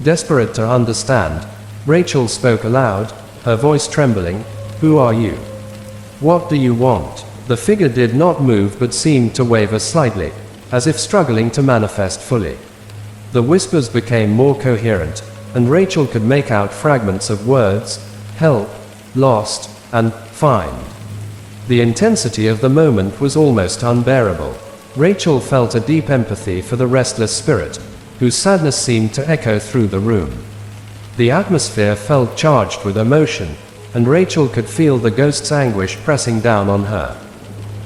S1: Desperate to understand, Rachel spoke aloud, her voice trembling, "Who are you? What do you want?" The figure did not move but seemed to waver slightly, as if struggling to manifest fully. The whispers became more coherent, and Rachel could make out fragments of words: help, lost, and find. The intensity of the moment was almost unbearable. Rachel felt a deep empathy for the restless spirit, whose sadness seemed to echo through the room. The atmosphere felt charged with emotion, and Rachel could feel the ghost's anguish pressing down on her.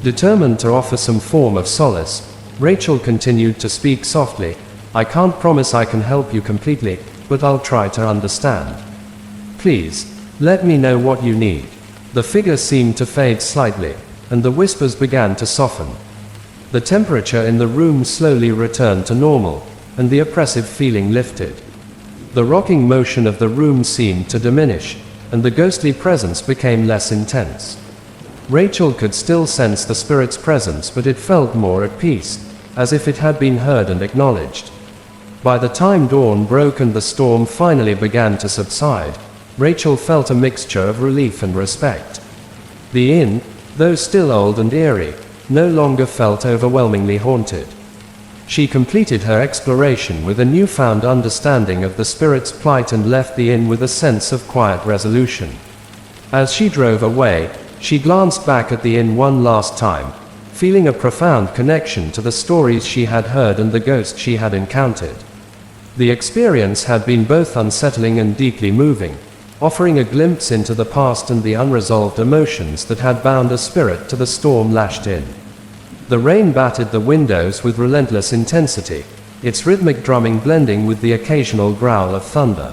S1: Determined to offer some form of solace, Rachel continued to speak softly. "I can't promise I can help you completely, but I'll try to understand. Please, let me know what you need." The figure seemed to fade slightly, and the whispers began to soften. The temperature in the room slowly returned to normal, and the oppressive feeling lifted. The rocking motion of the room seemed to diminish, and the ghostly presence became less intense. Rachel could still sense the spirit's presence, but it felt more at peace, as if it had been heard and acknowledged. By the time dawn broke and the storm finally began to subside, Rachel felt a mixture of relief and respect. The inn, though still old and eerie, no longer felt overwhelmingly haunted. She completed her exploration with a newfound understanding of the spirit's plight and left the inn with a sense of quiet resolution. As she drove away, she glanced back at the inn one last time, feeling a profound connection to the stories she had heard and the ghost she had encountered. The experience had been both unsettling and deeply moving, offering a glimpse into the past and the unresolved emotions that had bound a spirit to the storm-lashed inn. The rain battered the windows with relentless intensity, its rhythmic drumming blending with the occasional growl of thunder.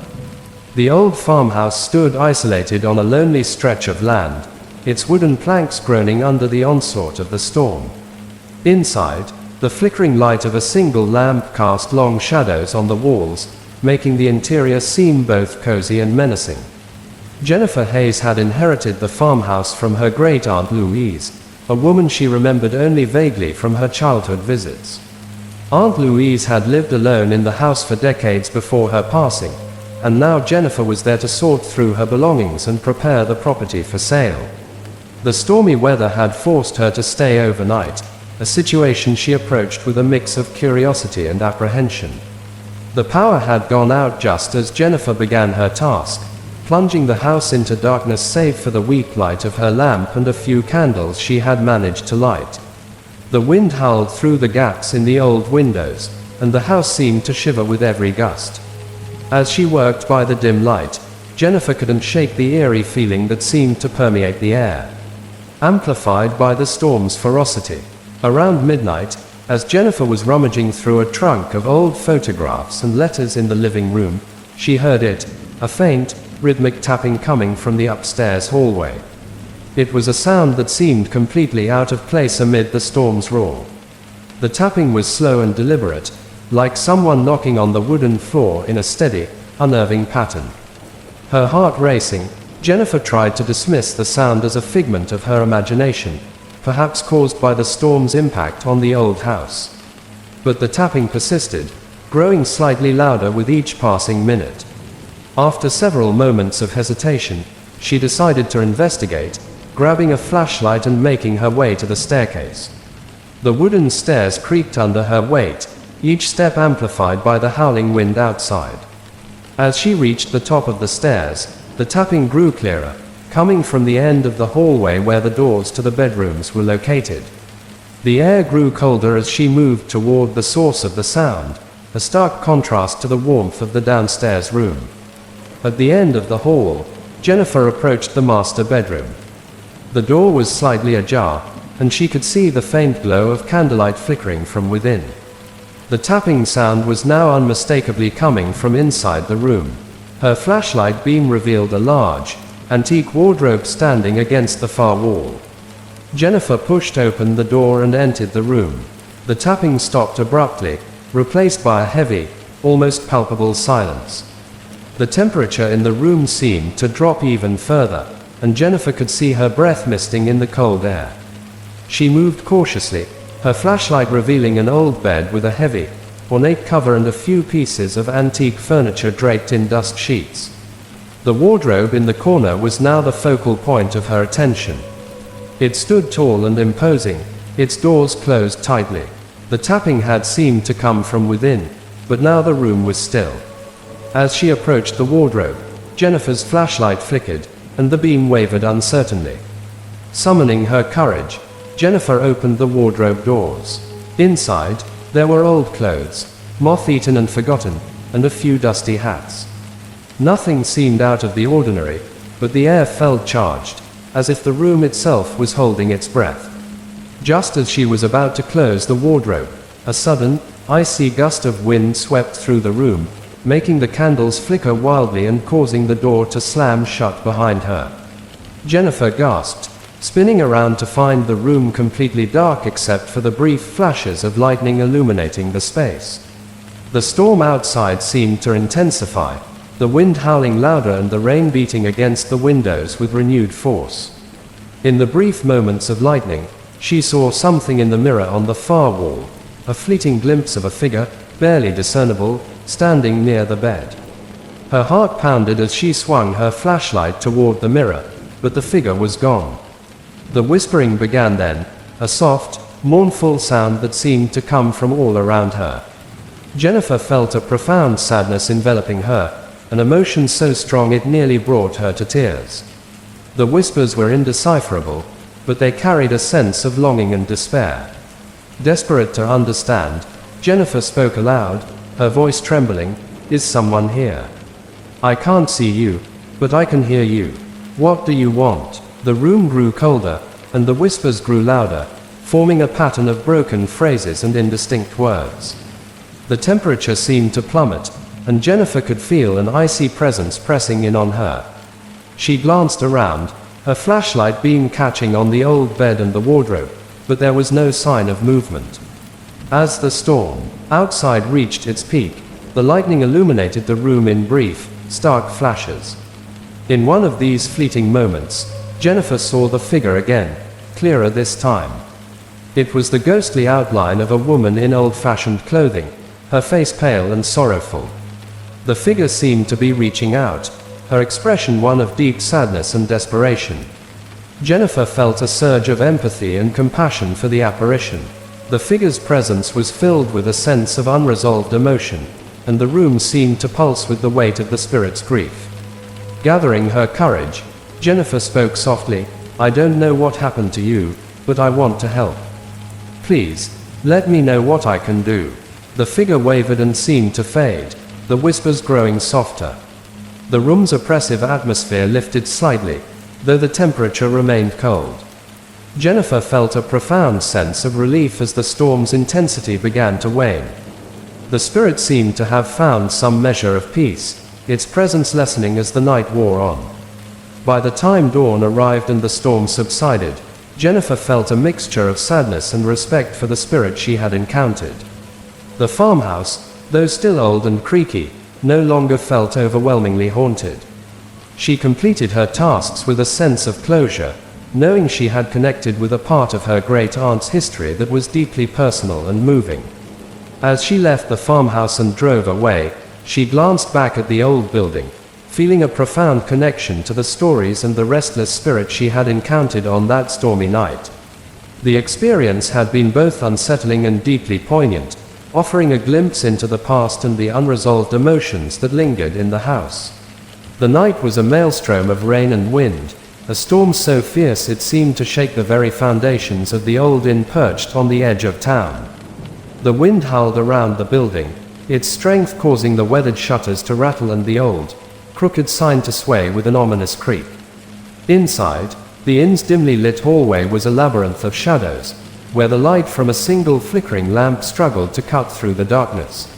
S1: The old farmhouse stood isolated on a lonely stretch of land, its wooden planks groaning under the onslaught of the storm. Inside, the flickering light of a single lamp cast long shadows on the walls, making the interior seem both cozy and menacing. Jennifer Hayes had inherited the farmhouse from her great-aunt Louise, a woman she remembered only vaguely from her childhood visits. Aunt Louise had lived alone in the house for decades before her passing, and now Jennifer was there to sort through her belongings and prepare the property for sale. The stormy weather had forced her to stay overnight, a situation she approached with a mix of curiosity and apprehension. The power had gone out just as Jennifer began her task, plunging the house into darkness save for the weak light of her lamp and a few candles she had managed to light. The wind howled through the gaps in the old windows, and the house seemed to shiver with every gust. As she worked by the dim light, Jennifer couldn't shake the eerie feeling that seemed to permeate the air, amplified by the storm's ferocity. Around midnight, as Jennifer was rummaging through a trunk of old photographs and letters in the living room, she heard it, a faint, rhythmic tapping coming from the upstairs hallway. It was a sound that seemed completely out of place amid the storm's roar. The tapping was slow and deliberate, like someone knocking on the wooden floor in a steady, unnerving pattern. Her heart racing, Jennifer tried to dismiss the sound as a figment of her imagination, perhaps caused by the storm's impact on the old house. But the tapping persisted, growing slightly louder with each passing minute. After several moments of hesitation, she decided to investigate, grabbing a flashlight and making her way to the staircase. The wooden stairs creaked under her weight, each step amplified by the howling wind outside. As she reached the top of the stairs, the tapping grew clearer, coming from the end of the hallway where the doors to the bedrooms were located. The air grew colder as she moved toward the source of the sound, a stark contrast to the warmth of the downstairs room. At the end of the hall, Jennifer approached the master bedroom. The door was slightly ajar, and she could see the faint glow of candlelight flickering from within. The tapping sound was now unmistakably coming from inside the room. Her flashlight beam revealed a large, antique wardrobe standing against the far wall. Jennifer pushed open the door and entered the room. The tapping stopped abruptly, replaced by a heavy, almost palpable silence. The temperature in the room seemed to drop even further, and Jennifer could see her breath misting in the cold air. She moved cautiously, her flashlight revealing an old bed with a heavy, ornate cover and a few pieces of antique furniture draped in dust sheets. The wardrobe in the corner was now the focal point of her attention. It stood tall and imposing, its doors closed tightly. The tapping had seemed to come from within, but now the room was still. As she approached the wardrobe, Jennifer's flashlight flickered, and the beam wavered uncertainly. Summoning her courage, Jennifer opened the wardrobe doors. Inside, there were old clothes, moth-eaten and forgotten, and a few dusty hats. Nothing seemed out of the ordinary, but the air felt charged, as if the room itself was holding its breath. Just as she was about to close the wardrobe, a sudden, icy gust of wind swept through the room, making the candles flicker wildly and causing the door to slam shut behind her. Jennifer gasped, spinning around to find the room completely dark except for the brief flashes of lightning illuminating the space. The storm outside seemed to intensify, the wind howling louder and the rain beating against the windows with renewed force. In the brief moments of lightning, she saw something in the mirror on the far wall, a fleeting glimpse of a figure, barely discernible, standing near the bed. Her heart pounded as she swung her flashlight toward the mirror, but the figure was gone. The whispering began then, a soft, mournful sound that seemed to come from all around her. Jennifer felt a profound sadness enveloping her, an emotion so strong it nearly brought her to tears. The whispers were indecipherable, but they carried a sense of longing and despair. Desperate to understand, Jennifer spoke aloud, her voice trembling, "Is someone here? I can't see you, but I can hear you. What do you want?" The room grew colder, and the whispers grew louder, forming a pattern of broken phrases and indistinct words. The temperature seemed to plummet, and Jennifer could feel an icy presence pressing in on her. She glanced around, her flashlight beam catching on the old bed and the wardrobe, but there was no sign of movement. As the storm outside reached its peak, the lightning illuminated the room in brief, stark flashes. In one of these fleeting moments, Jennifer saw the figure again, clearer this time. It was the ghostly outline of a woman in old-fashioned clothing, her face pale and sorrowful. The figure seemed to be reaching out, her expression one of deep sadness and desperation. Jennifer felt a surge of empathy and compassion for the apparition. The figure's presence was filled with a sense of unresolved emotion, and the room seemed to pulse with the weight of the spirit's grief. Gathering her courage, Jennifer spoke softly, "I don't know what happened to you, but I want to help. Please, let me know what I can do." The figure wavered and seemed to fade, the whispers growing softer. The room's oppressive atmosphere lifted slightly, though the temperature remained cold. Jennifer felt a profound sense of relief as the storm's intensity began to wane. The spirit seemed to have found some measure of peace, its presence lessening as the night wore on. By the time dawn arrived and the storm subsided, Jennifer felt a mixture of sadness and respect for the spirit she had encountered. The farmhouse, though still old and creaky, no longer felt overwhelmingly haunted. She completed her tasks with a sense of closure, knowing she had connected with a part of her great-aunt's history that was deeply personal and moving. As she left the farmhouse and drove away, she glanced back at the old building, feeling a profound connection to the stories and the restless spirit she had encountered on that stormy night. The experience had been both unsettling and deeply poignant, offering a glimpse into the past and the unresolved emotions that lingered in the house. The night was a maelstrom of rain and wind, a storm so fierce it seemed to shake the very foundations of the old inn perched on the edge of town. The wind howled around the building, its strength causing the weathered shutters to rattle and the old, crooked sign to sway with an ominous creak. Inside, the inn's dimly lit hallway was a labyrinth of shadows, where the light from a single flickering lamp struggled to cut through the darkness.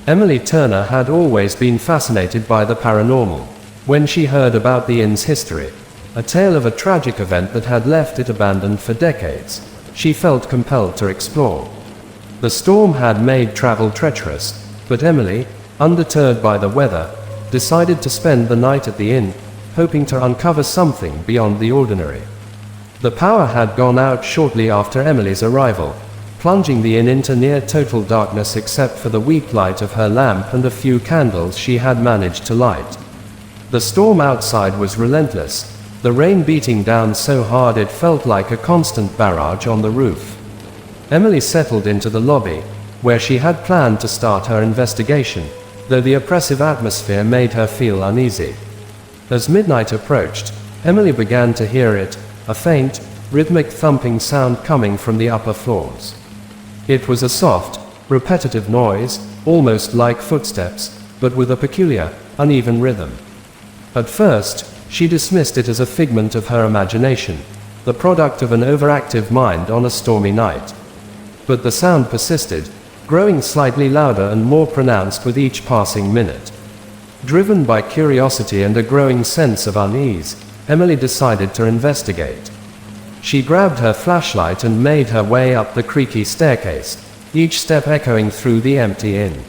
S1: Emily Turner had always been fascinated by the paranormal. When she heard about the inn's history, a tale of a tragic event that had left it abandoned for decades, she felt compelled to explore. The storm had made travel treacherous, but Emily, undeterred by the weather, decided to spend the night at the inn, hoping to uncover something beyond the ordinary. The power had gone out shortly after Emily's arrival, plunging the inn into near total darkness except for the weak light of her lamp and a few candles she had managed to light. The storm outside was relentless, the rain beating down so hard it felt like a constant barrage on the roof. Emily settled into the lobby, where she had planned to start her investigation, though the oppressive atmosphere made her feel uneasy. As midnight approached, Emily began to hear it, a faint, rhythmic thumping sound coming from the upper floors. It was a soft, repetitive noise, almost like footsteps, but with a peculiar, uneven rhythm. At first, she dismissed it as a figment of her imagination, the product of an overactive mind on a stormy night. But the sound persisted, growing slightly louder and more pronounced with each passing minute. Driven by curiosity and a growing sense of unease, Emily decided to investigate. She grabbed her flashlight and made her way up the creaky staircase, each step echoing through the empty inn.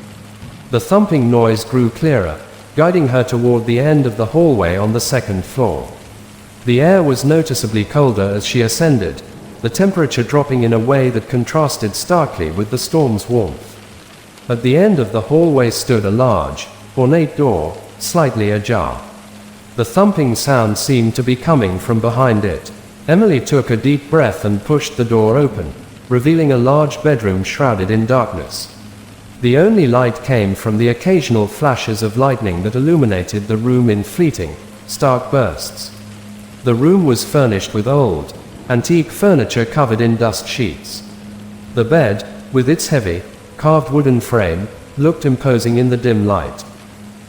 S1: The thumping noise grew clearer, guiding her toward the end of the hallway on the second floor. The air was noticeably colder as she ascended, the temperature dropping in a way that contrasted starkly with the storm's warmth. At the end of the hallway stood a large, ornate door, slightly ajar. The thumping sound seemed to be coming from behind it. Emily took a deep breath and pushed the door open, revealing a large bedroom shrouded in darkness. The only light came from the occasional flashes of lightning that illuminated the room in fleeting, stark bursts. The room was furnished with old, antique furniture covered in dust sheets. The bed, with its heavy, carved wooden frame, looked imposing in the dim light.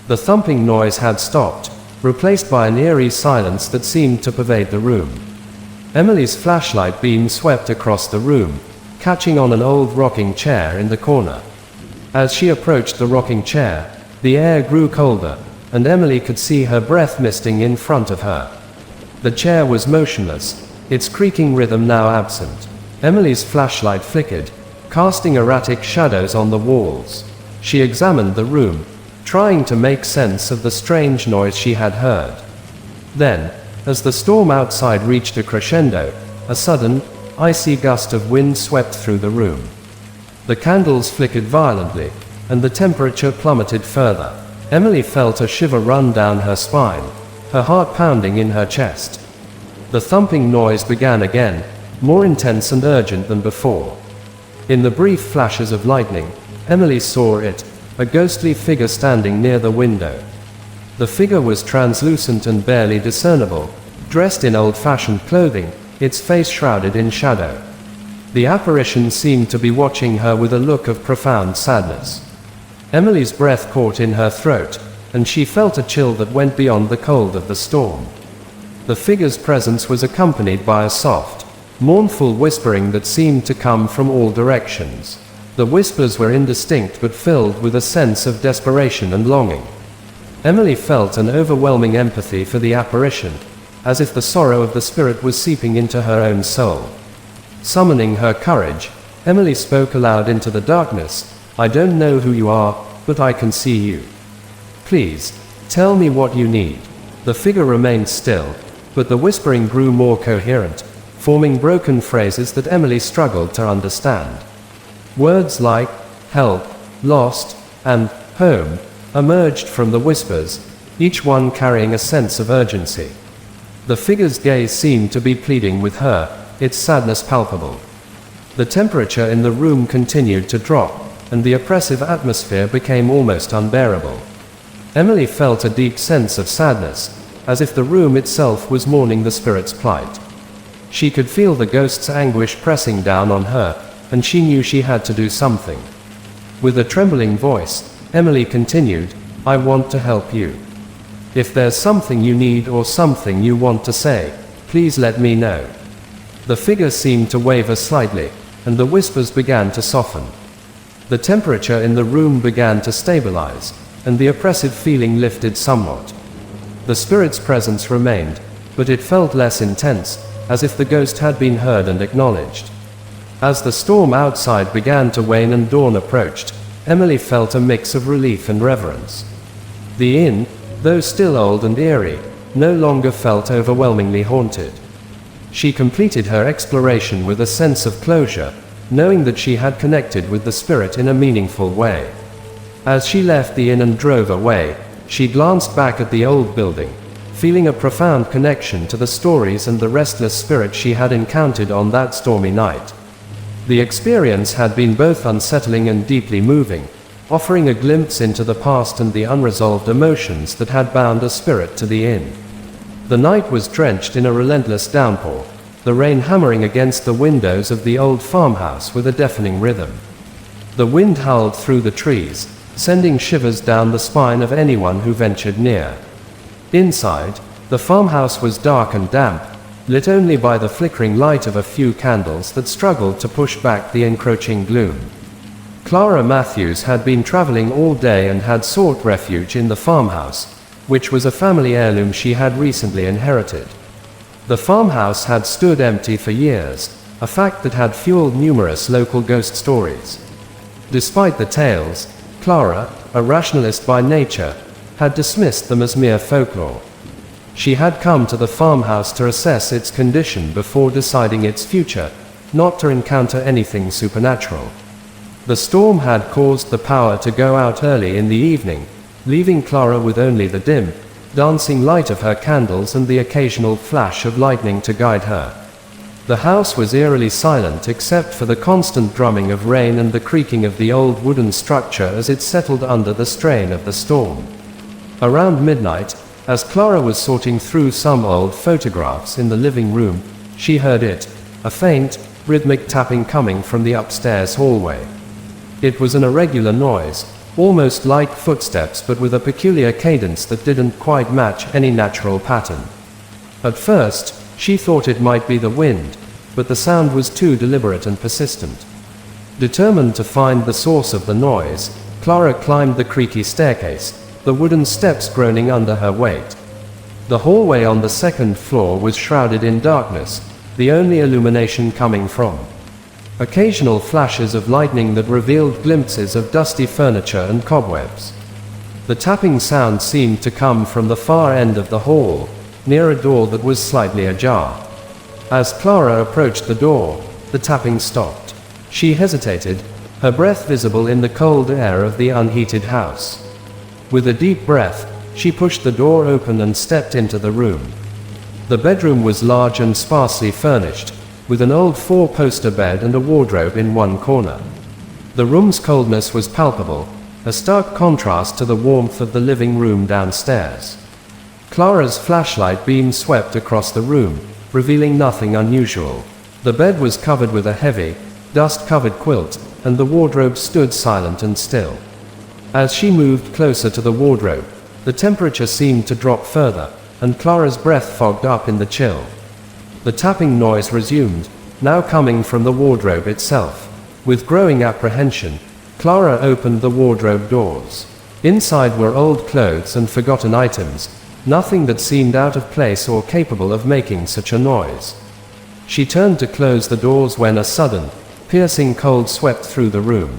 S1: The thumping noise had stopped, replaced by an eerie silence that seemed to pervade the room. Emily's flashlight beam swept across the room, catching on an old rocking chair in the corner. As she approached the rocking chair, the air grew colder, and Emily could see her breath misting in front of her. The chair was motionless, its creaking rhythm now absent. Emily's flashlight flickered, casting erratic shadows on the walls. She examined the room, trying to make sense of the strange noise she had heard. Then, as the storm outside reached a crescendo, a sudden, icy gust of wind swept through the room. The candles flickered violently, and the temperature plummeted further. Emily felt a shiver run down her spine, her heart pounding in her chest. The thumping noise began again, more intense and urgent than before. In the brief flashes of lightning, Emily saw it, a ghostly figure standing near the window. The figure was translucent and barely discernible, dressed in old-fashioned clothing, its face shrouded in shadow. The apparition seemed to be watching her with a look of profound sadness. Emily's breath caught in her throat, and she felt a chill that went beyond the cold of the storm. The figure's presence was accompanied by a soft, mournful whispering that seemed to come from all directions. The whispers were indistinct but filled with a sense of desperation and longing. Emily felt an overwhelming empathy for the apparition, as if the sorrow of the spirit was seeping into her own soul. Summoning her courage, Emily spoke aloud into the darkness, "I don't know who you are, but I can see you. Please, tell me what you need." The figure remained still, but the whispering grew more coherent, forming broken phrases that Emily struggled to understand. Words like help, lost, and home emerged from the whispers, each one carrying a sense of urgency. The figure's gaze seemed to be pleading with her, its sadness palpable. The temperature in the room continued to drop, and the oppressive atmosphere became almost unbearable. Emily felt a deep sense of sadness, as if the room itself was mourning the spirit's plight. She could feel the ghost's anguish pressing down on her, and she knew she had to do something. With a trembling voice, Emily continued, "I want to help you. If there's something you need or something you want to say, please let me know." The figure seemed to waver slightly, and the whispers began to soften. The temperature in the room began to stabilize, and the oppressive feeling lifted somewhat. The spirit's presence remained, but it felt less intense, as if the ghost had been heard and acknowledged. As the storm outside began to wane and dawn approached, Emily felt a mix of relief and reverence. The inn, though still old and eerie, no longer felt overwhelmingly haunted. She completed her exploration with a sense of closure, knowing that she had connected with the spirit in a meaningful way. As she left the inn and drove away, she glanced back at the old building, feeling a profound connection to the stories and the restless spirit she had encountered on that stormy night. The experience had been both unsettling and deeply moving, offering a glimpse into the past and the unresolved emotions that had bound a spirit to the inn. The night was drenched in a relentless downpour, the rain hammering against the windows of the old farmhouse with a deafening rhythm. The wind howled through the trees, sending shivers down the spine of anyone who ventured near. Inside, the farmhouse was dark and damp, lit only by the flickering light of a few candles that struggled to push back the encroaching gloom. Clara Matthews had been traveling all day and had sought refuge in the farmhouse, which was a family heirloom she had recently inherited. The farmhouse had stood empty for years, a fact that had fueled numerous local ghost stories. Despite the tales, Clara, a rationalist by nature, had dismissed them as mere folklore. She had come to the farmhouse to assess its condition before deciding its future, not to encounter anything supernatural. The storm had caused the power to go out early in the evening, leaving Clara with only the dim, dancing light of her candles and the occasional flash of lightning to guide her. The house was eerily silent except for the constant drumming of rain and the creaking of the old wooden structure as it settled under the strain of the storm. Around midnight, as Clara was sorting through some old photographs in the living room, she heard it, a faint, rhythmic tapping coming from the upstairs hallway. It was an irregular noise, almost like footsteps but with a peculiar cadence that didn't quite match any natural pattern. At first, she thought it might be the wind, but the sound was too deliberate and persistent. Determined to find the source of the noise, Clara climbed the creaky staircase, the wooden steps groaning under her weight. The hallway on the second floor was shrouded in darkness, the only illumination coming from occasional flashes of lightning that revealed glimpses of dusty furniture and cobwebs. The tapping sound seemed to come from the far end of the hall, near a door that was slightly ajar. As Clara approached the door, the tapping stopped. She hesitated, her breath visible in the cold air of the unheated house. With a deep breath, she pushed the door open and stepped into the room. The bedroom was large and sparsely furnished, with an old four-poster bed and a wardrobe in one corner. The room's coldness was palpable, a stark contrast to the warmth of the living room downstairs. Clara's flashlight beam swept across the room, revealing nothing unusual. The bed was covered with a heavy, dust-covered quilt, and the wardrobe stood silent and still. As she moved closer to the wardrobe, the temperature seemed to drop further, and Clara's breath fogged up in the chill. The tapping noise resumed, now coming from the wardrobe itself. With growing apprehension, Clara opened the wardrobe doors. Inside were old clothes and forgotten items, nothing that seemed out of place or capable of making such a noise. She turned to close the doors when a sudden, piercing cold swept through the room.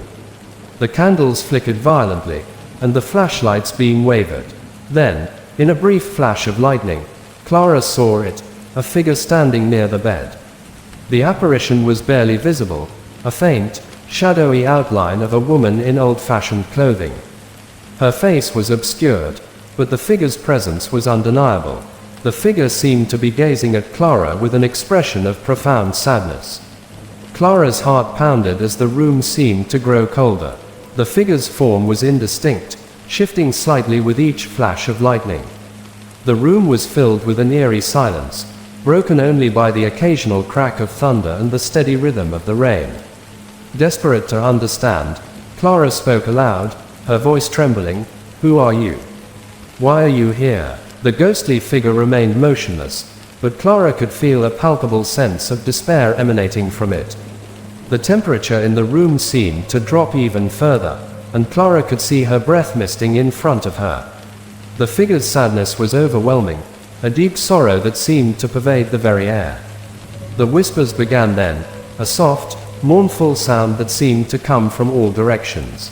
S1: The candles flickered violently, and the flashlight's beam wavered. Then, in a brief flash of lightning, Clara saw it, a figure standing near the bed. The apparition was barely visible, a faint, shadowy outline of a woman in old-fashioned clothing. Her face was obscured, but the figure's presence was undeniable. The figure seemed to be gazing at Clara with an expression of profound sadness. Clara's heart pounded as the room seemed to grow colder. The figure's form was indistinct, shifting slightly with each flash of lightning. The room was filled with an eerie silence, broken only by the occasional crack of thunder and the steady rhythm of the rain. Desperate to understand, Clara spoke aloud, her voice trembling, "Who are you? Why are you here?" The ghostly figure remained motionless, but Clara could feel a palpable sense of despair emanating from it. The temperature in the room seemed to drop even further, and Clara could see her breath misting in front of her. The figure's sadness was overwhelming, a deep sorrow that seemed to pervade the very air. The whispers began then, a soft, mournful sound that seemed to come from all directions.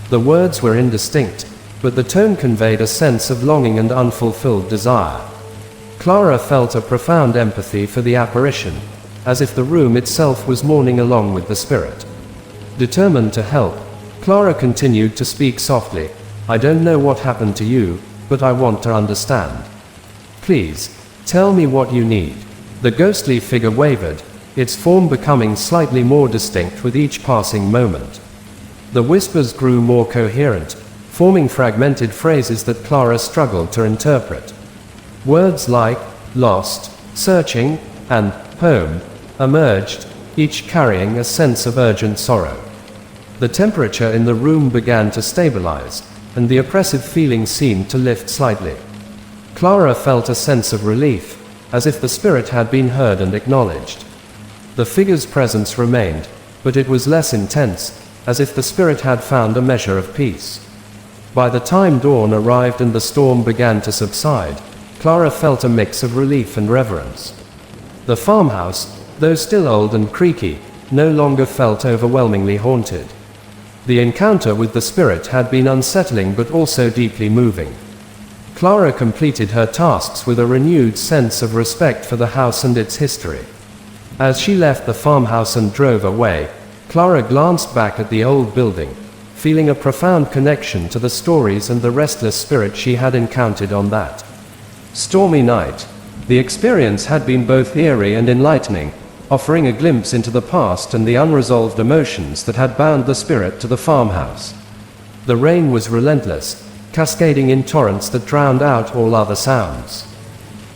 S1: The words were indistinct, but the tone conveyed a sense of longing and unfulfilled desire. Clara felt a profound empathy for the apparition, as if the room itself was mourning along with the spirit. Determined to help, Clara continued to speak softly, "I don't know what happened to you, but I want to understand. Please, tell me what you need." The ghostly figure wavered, its form becoming slightly more distinct with each passing moment. The whispers grew more coherent, forming fragmented phrases that Clara struggled to interpret. Words like lost, searching, and home emerged, each carrying a sense of urgent sorrow. The temperature in the room began to stabilize, and the oppressive feeling seemed to lift slightly. Clara felt a sense of relief, as if the spirit had been heard and acknowledged. The figure's presence remained, but it was less intense, as if the spirit had found a measure of peace. By the time dawn arrived and the storm began to subside, Clara felt a mix of relief and reverence. The farmhouse, though still old and creaky, no longer felt overwhelmingly haunted. The encounter with the spirit had been unsettling but also deeply moving. Clara completed her tasks with a renewed sense of respect for the house and its history. As she left the farmhouse and drove away, Clara glanced back at the old building, feeling a profound connection to the stories and the restless spirit she had encountered on that stormy night. The experience had been both eerie and enlightening, offering a glimpse into the past and the unresolved emotions that had bound the spirit to the farmhouse. The rain was relentless, cascading in torrents that drowned out all other sounds.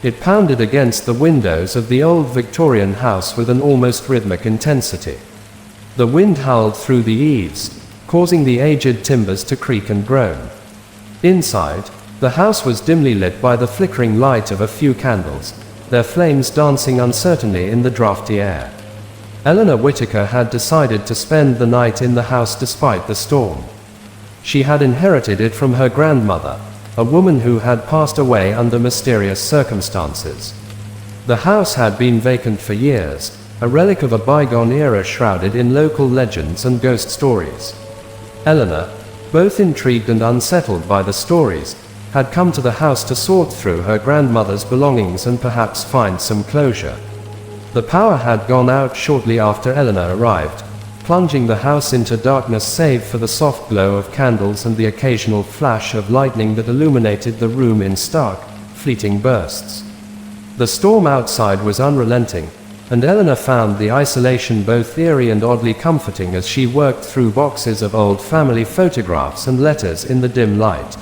S1: It pounded against the windows of the old Victorian house with an almost rhythmic intensity. The wind howled through the eaves, causing the aged timbers to creak and groan. Inside, the house was dimly lit by the flickering light of a few candles, their flames dancing uncertainly in the drafty air. Eleanor Whittaker had decided to spend the night in the house despite the storm. She had inherited it from her grandmother, a woman who had passed away under mysterious circumstances. The house had been vacant for years, a relic of a bygone era shrouded in local legends and ghost stories. Eleanor, both intrigued and unsettled by the stories, had come to the house to sort through her grandmother's belongings and perhaps find some closure. The power had gone out shortly after Eleanor arrived, plunging the house into darkness save for the soft glow of candles and the occasional flash of lightning that illuminated the room in stark, fleeting bursts. The storm outside was unrelenting, and Eleanor found the isolation both eerie and oddly comforting as she worked through boxes of old family photographs and letters in the dim light.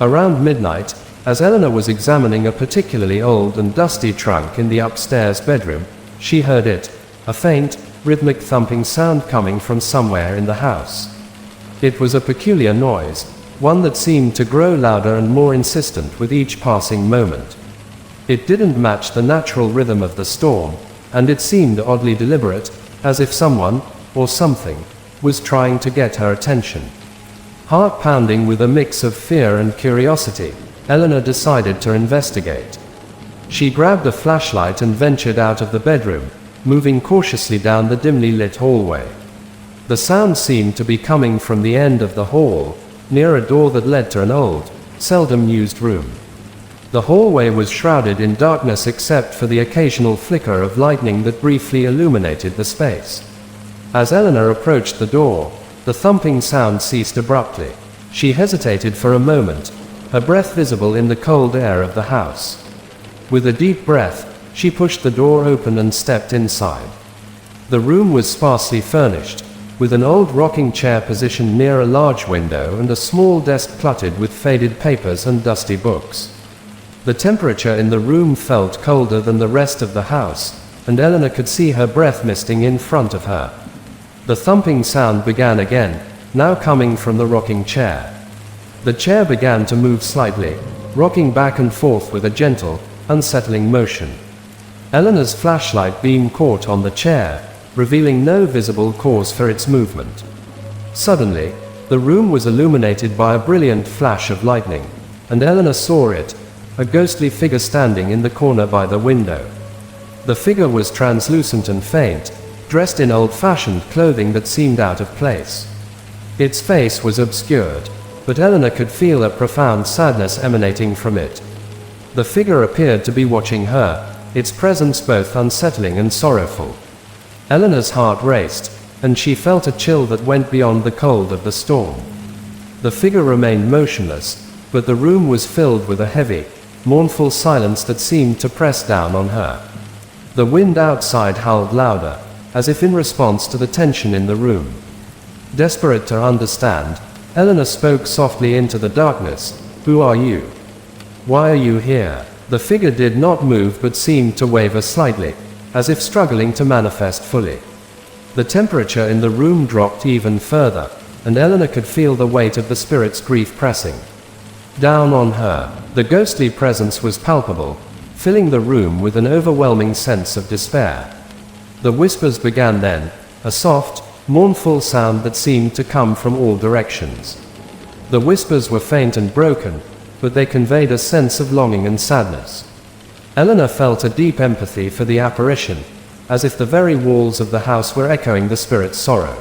S1: Around midnight, as Eleanor was examining a particularly old and dusty trunk in the upstairs bedroom, she heard it, a faint, rhythmic thumping sound coming from somewhere in the house. It was a peculiar noise, one that seemed to grow louder and more insistent with each passing moment. It didn't match the natural rhythm of the storm, and it seemed oddly deliberate, as if someone, or something, was trying to get her attention. Heart pounding with a mix of fear and curiosity, Eleanor decided to investigate. She grabbed a flashlight and ventured out of the bedroom, moving cautiously down the dimly lit hallway. The sound seemed to be coming from the end of the hall, near a door that led to an old, seldom used room. The hallway was shrouded in darkness except for the occasional flicker of lightning that briefly illuminated the space. As Eleanor approached the door, the thumping sound ceased abruptly. She hesitated for a moment, her breath visible in the cold air of the house. With a deep breath, she pushed the door open and stepped inside. The room was sparsely furnished, with an old rocking chair positioned near a large window and a small desk cluttered with faded papers and dusty books. The temperature in the room felt colder than the rest of the house, and Eleanor could see her breath misting in front of her. The thumping sound began again, now coming from the rocking chair. The chair began to move slightly, rocking back and forth with a gentle, unsettling motion. Eleanor's flashlight beam caught on the chair, revealing no visible cause for its movement. Suddenly, the room was illuminated by a brilliant flash of lightning, and Eleanor saw it, a ghostly figure standing in the corner by the window. The figure was translucent and faint, dressed in old-fashioned clothing that seemed out of place. Its face was obscured, but Eleanor could feel a profound sadness emanating from it. The figure appeared to be watching her, its presence both unsettling and sorrowful. Eleanor's heart raced, and she felt a chill that went beyond the cold of the storm. The figure remained motionless, but the room was filled with a heavy, mournful silence that seemed to press down on her. The wind outside howled louder, as if in response to the tension in the room. Desperate to understand, Eleanor spoke softly into the darkness. "Who are you? Why are you here?" The figure did not move but seemed to waver slightly, as if struggling to manifest fully. The temperature in the room dropped even further, and Eleanor could feel the weight of the spirit's grief pressing down on her. The ghostly presence was palpable, filling the room with an overwhelming sense of despair. The whispers began then, a soft, mournful sound that seemed to come from all directions. The whispers were faint and broken, but they conveyed a sense of longing and sadness. Eleanor felt a deep empathy for the apparition, as if the very walls of the house were echoing the spirit's sorrow.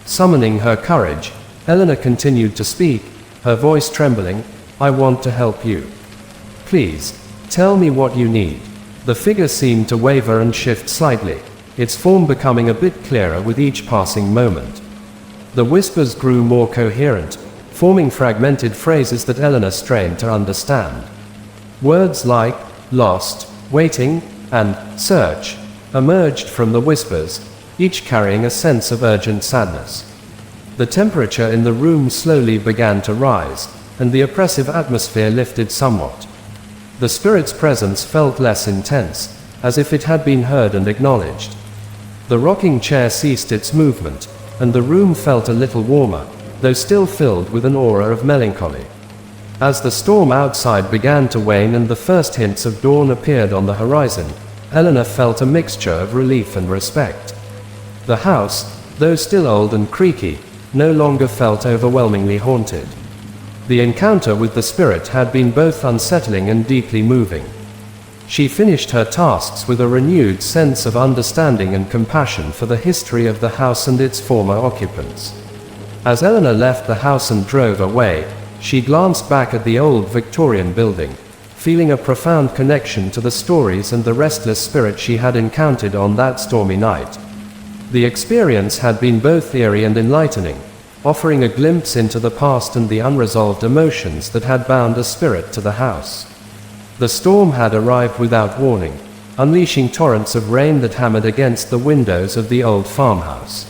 S1: Summoning her courage, Eleanor continued to speak, her voice trembling, "I want to help you. Please, tell me what you need." The figure seemed to waver and shift slightly, its form becoming a bit clearer with each passing moment. The whispers grew more coherent, forming fragmented phrases that Eleanor strained to understand. Words like lost, waiting, and search emerged from the whispers, each carrying a sense of urgent sadness. The temperature in the room slowly began to rise, and the oppressive atmosphere lifted somewhat. The spirit's presence felt less intense, as if it had been heard and acknowledged. The rocking chair ceased its movement, and the room felt a little warmer, though still filled with an aura of melancholy. As the storm outside began to wane and the first hints of dawn appeared on the horizon, Eleanor felt a mixture of relief and respect. The house, though still old and creaky, no longer felt overwhelmingly haunted. The encounter with the spirit had been both unsettling and deeply moving. She finished her tasks with a renewed sense of understanding and compassion for the history of the house and its former occupants. As Eleanor left the house and drove away, she glanced back at the old Victorian building, feeling a profound connection to the stories and the restless spirit she had encountered on that stormy night. The experience had been both eerie and enlightening, offering a glimpse into the past and the unresolved emotions that had bound a spirit to the house. The storm had arrived without warning, unleashing torrents of rain that hammered against the windows of the old farmhouse.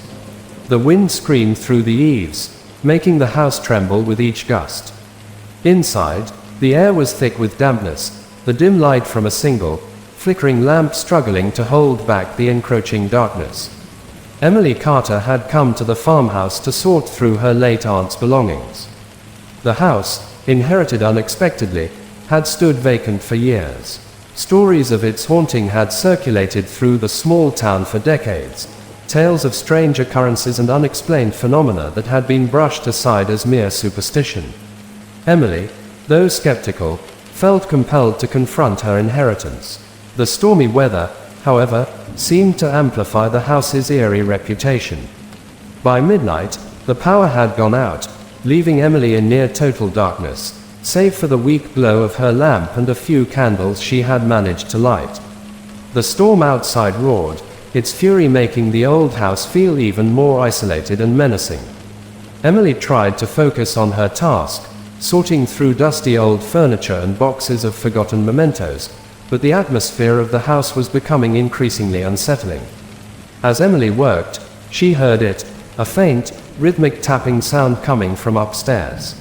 S1: The wind screamed through the eaves, making the house tremble with each gust. Inside, the air was thick with dampness, the dim light from a single, flickering lamp struggling to hold back the encroaching darkness. Emily Carter had come to the farmhouse to sort through her late aunt's belongings. The house, inherited unexpectedly, had stood vacant for years. Stories of its haunting had circulated through the small town for decades, tales of strange occurrences and unexplained phenomena that had been brushed aside as mere superstition. Emily, though skeptical, felt compelled to confront her inheritance. The stormy weather, however, seemed to amplify the house's eerie reputation. By midnight, the power had gone out, leaving Emily in near total darkness, save for the weak glow of her lamp and a few candles she had managed to light. The storm outside roared, its fury making the old house feel even more isolated and menacing. Emily tried to focus on her task, sorting through dusty old furniture and boxes of forgotten mementos, but the atmosphere of the house was becoming increasingly unsettling. As Emily worked, she heard it, a faint, rhythmic tapping sound coming from upstairs.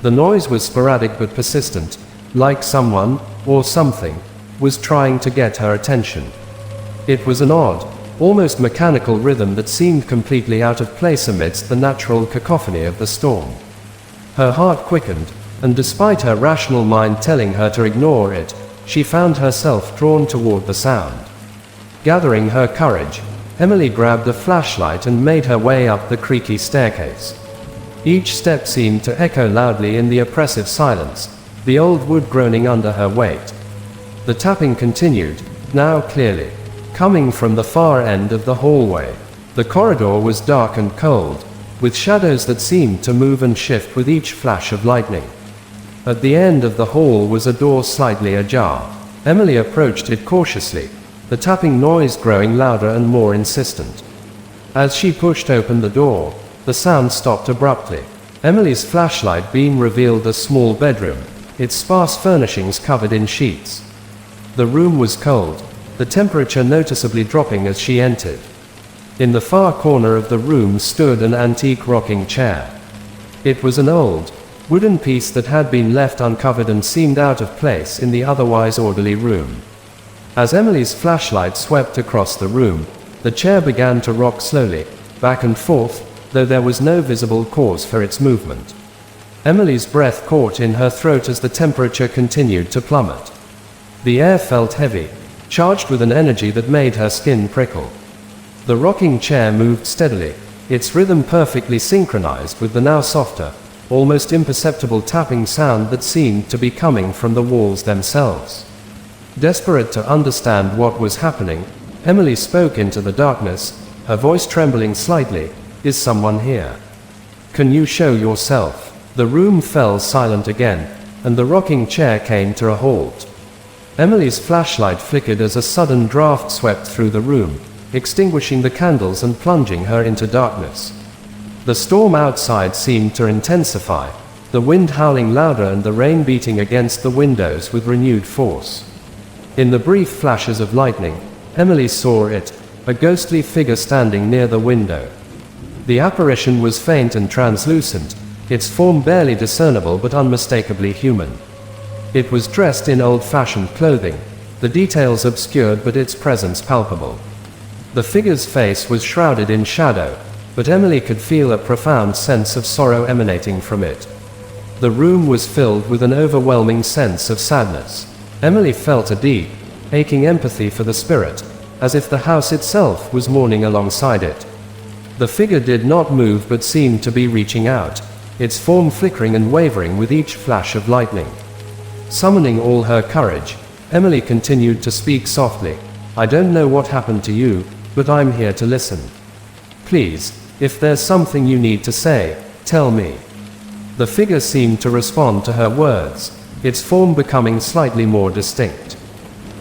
S1: The noise was sporadic but persistent, like someone, or something, was trying to get her attention. It was an odd, almost mechanical rhythm that seemed completely out of place amidst the natural cacophony of the storm. Her heart quickened, and despite her rational mind telling her to ignore it, she found herself drawn toward the sound. Gathering her courage, Emily grabbed a flashlight and made her way up the creaky staircase. Each step seemed to echo loudly in the oppressive silence, the old wood groaning under her weight. The tapping continued, now clearly, coming from the far end of the hallway. The corridor was dark and cold, with shadows that seemed to move and shift with each flash of lightning. At the end of the hall was a door slightly ajar. Emily approached it cautiously, the tapping noise growing louder and more insistent. As she pushed open the door, the sound stopped abruptly. Emily's flashlight beam revealed a small bedroom, its sparse furnishings covered in sheets. The room was cold, the temperature noticeably dropping as she entered. In the far corner of the room stood an antique rocking chair. It was an old, wooden piece that had been left uncovered and seemed out of place in the otherwise orderly room. As Emily's flashlight swept across the room, the chair began to rock slowly, back and forth, though there was no visible cause for its movement. Emily's breath caught in her throat as the temperature continued to plummet. The air felt heavy, charged with an energy that made her skin prickle. The rocking chair moved steadily, its rhythm perfectly synchronized with the now softer, almost imperceptible tapping sound that seemed to be coming from the walls themselves. Desperate to understand what was happening, Emily spoke into the darkness, her voice trembling slightly. "Is someone here? Can you show yourself?" The room fell silent again, and the rocking chair came to a halt. Emily's flashlight flickered as a sudden draft swept through the room, extinguishing the candles and plunging her into darkness. The storm outside seemed to intensify, the wind howling louder and the rain beating against the windows with renewed force. In the brief flashes of lightning, Emily saw it, a ghostly figure standing near the window. The apparition was faint and translucent, its form barely discernible but unmistakably human. It was dressed in old-fashioned clothing, the details obscured but its presence palpable. The figure's face was shrouded in shadow, but Emily could feel a profound sense of sorrow emanating from it. The room was filled with an overwhelming sense of sadness. Emily felt a deep, aching empathy for the spirit, as if the house itself was mourning alongside it. The figure did not move but seemed to be reaching out, its form flickering and wavering with each flash of lightning. Summoning all her courage, Emily continued to speak softly. "I don't know what happened to you, but I'm here to listen. Please, if there's something you need to say, tell me." The figure seemed to respond to her words, its form becoming slightly more distinct.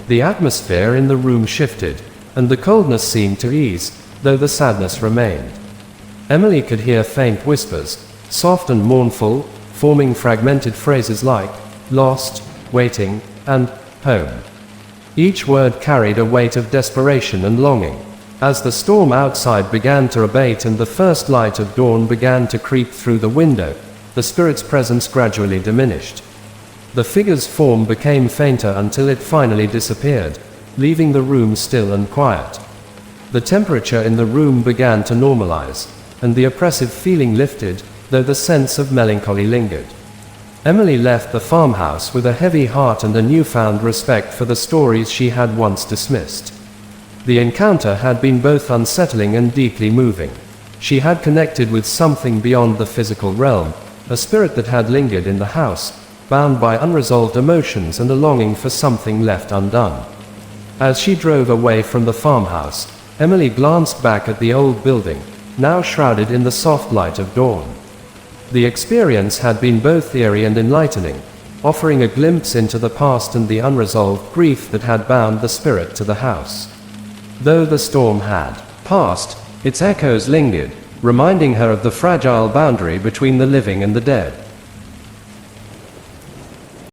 S1: The atmosphere in the room shifted, and the coldness seemed to ease, though the sadness remained. Emily could hear faint whispers, soft and mournful, forming fragmented phrases like, "lost," "waiting," and "home." Each word carried a weight of desperation and longing. As the storm outside began to abate and the first light of dawn began to creep through the window, the spirit's presence gradually diminished. The figure's form became fainter until it finally disappeared, leaving the room still and quiet. The temperature in the room began to normalize, and the oppressive feeling lifted, though the sense of melancholy lingered. Emily left the farmhouse with a heavy heart and a newfound respect for the stories she had once dismissed. The encounter had been both unsettling and deeply moving. She had connected with something beyond the physical realm, a spirit that had lingered in the house, bound by unresolved emotions and a longing for something left undone. As she drove away from the farmhouse, Emily glanced back at the old building, now shrouded in the soft light of dawn. The experience had been both eerie and enlightening, offering a glimpse into the past and the unresolved grief that had bound the spirit to the house. Though the storm had passed, its echoes lingered, reminding her of the fragile boundary between the living and the dead.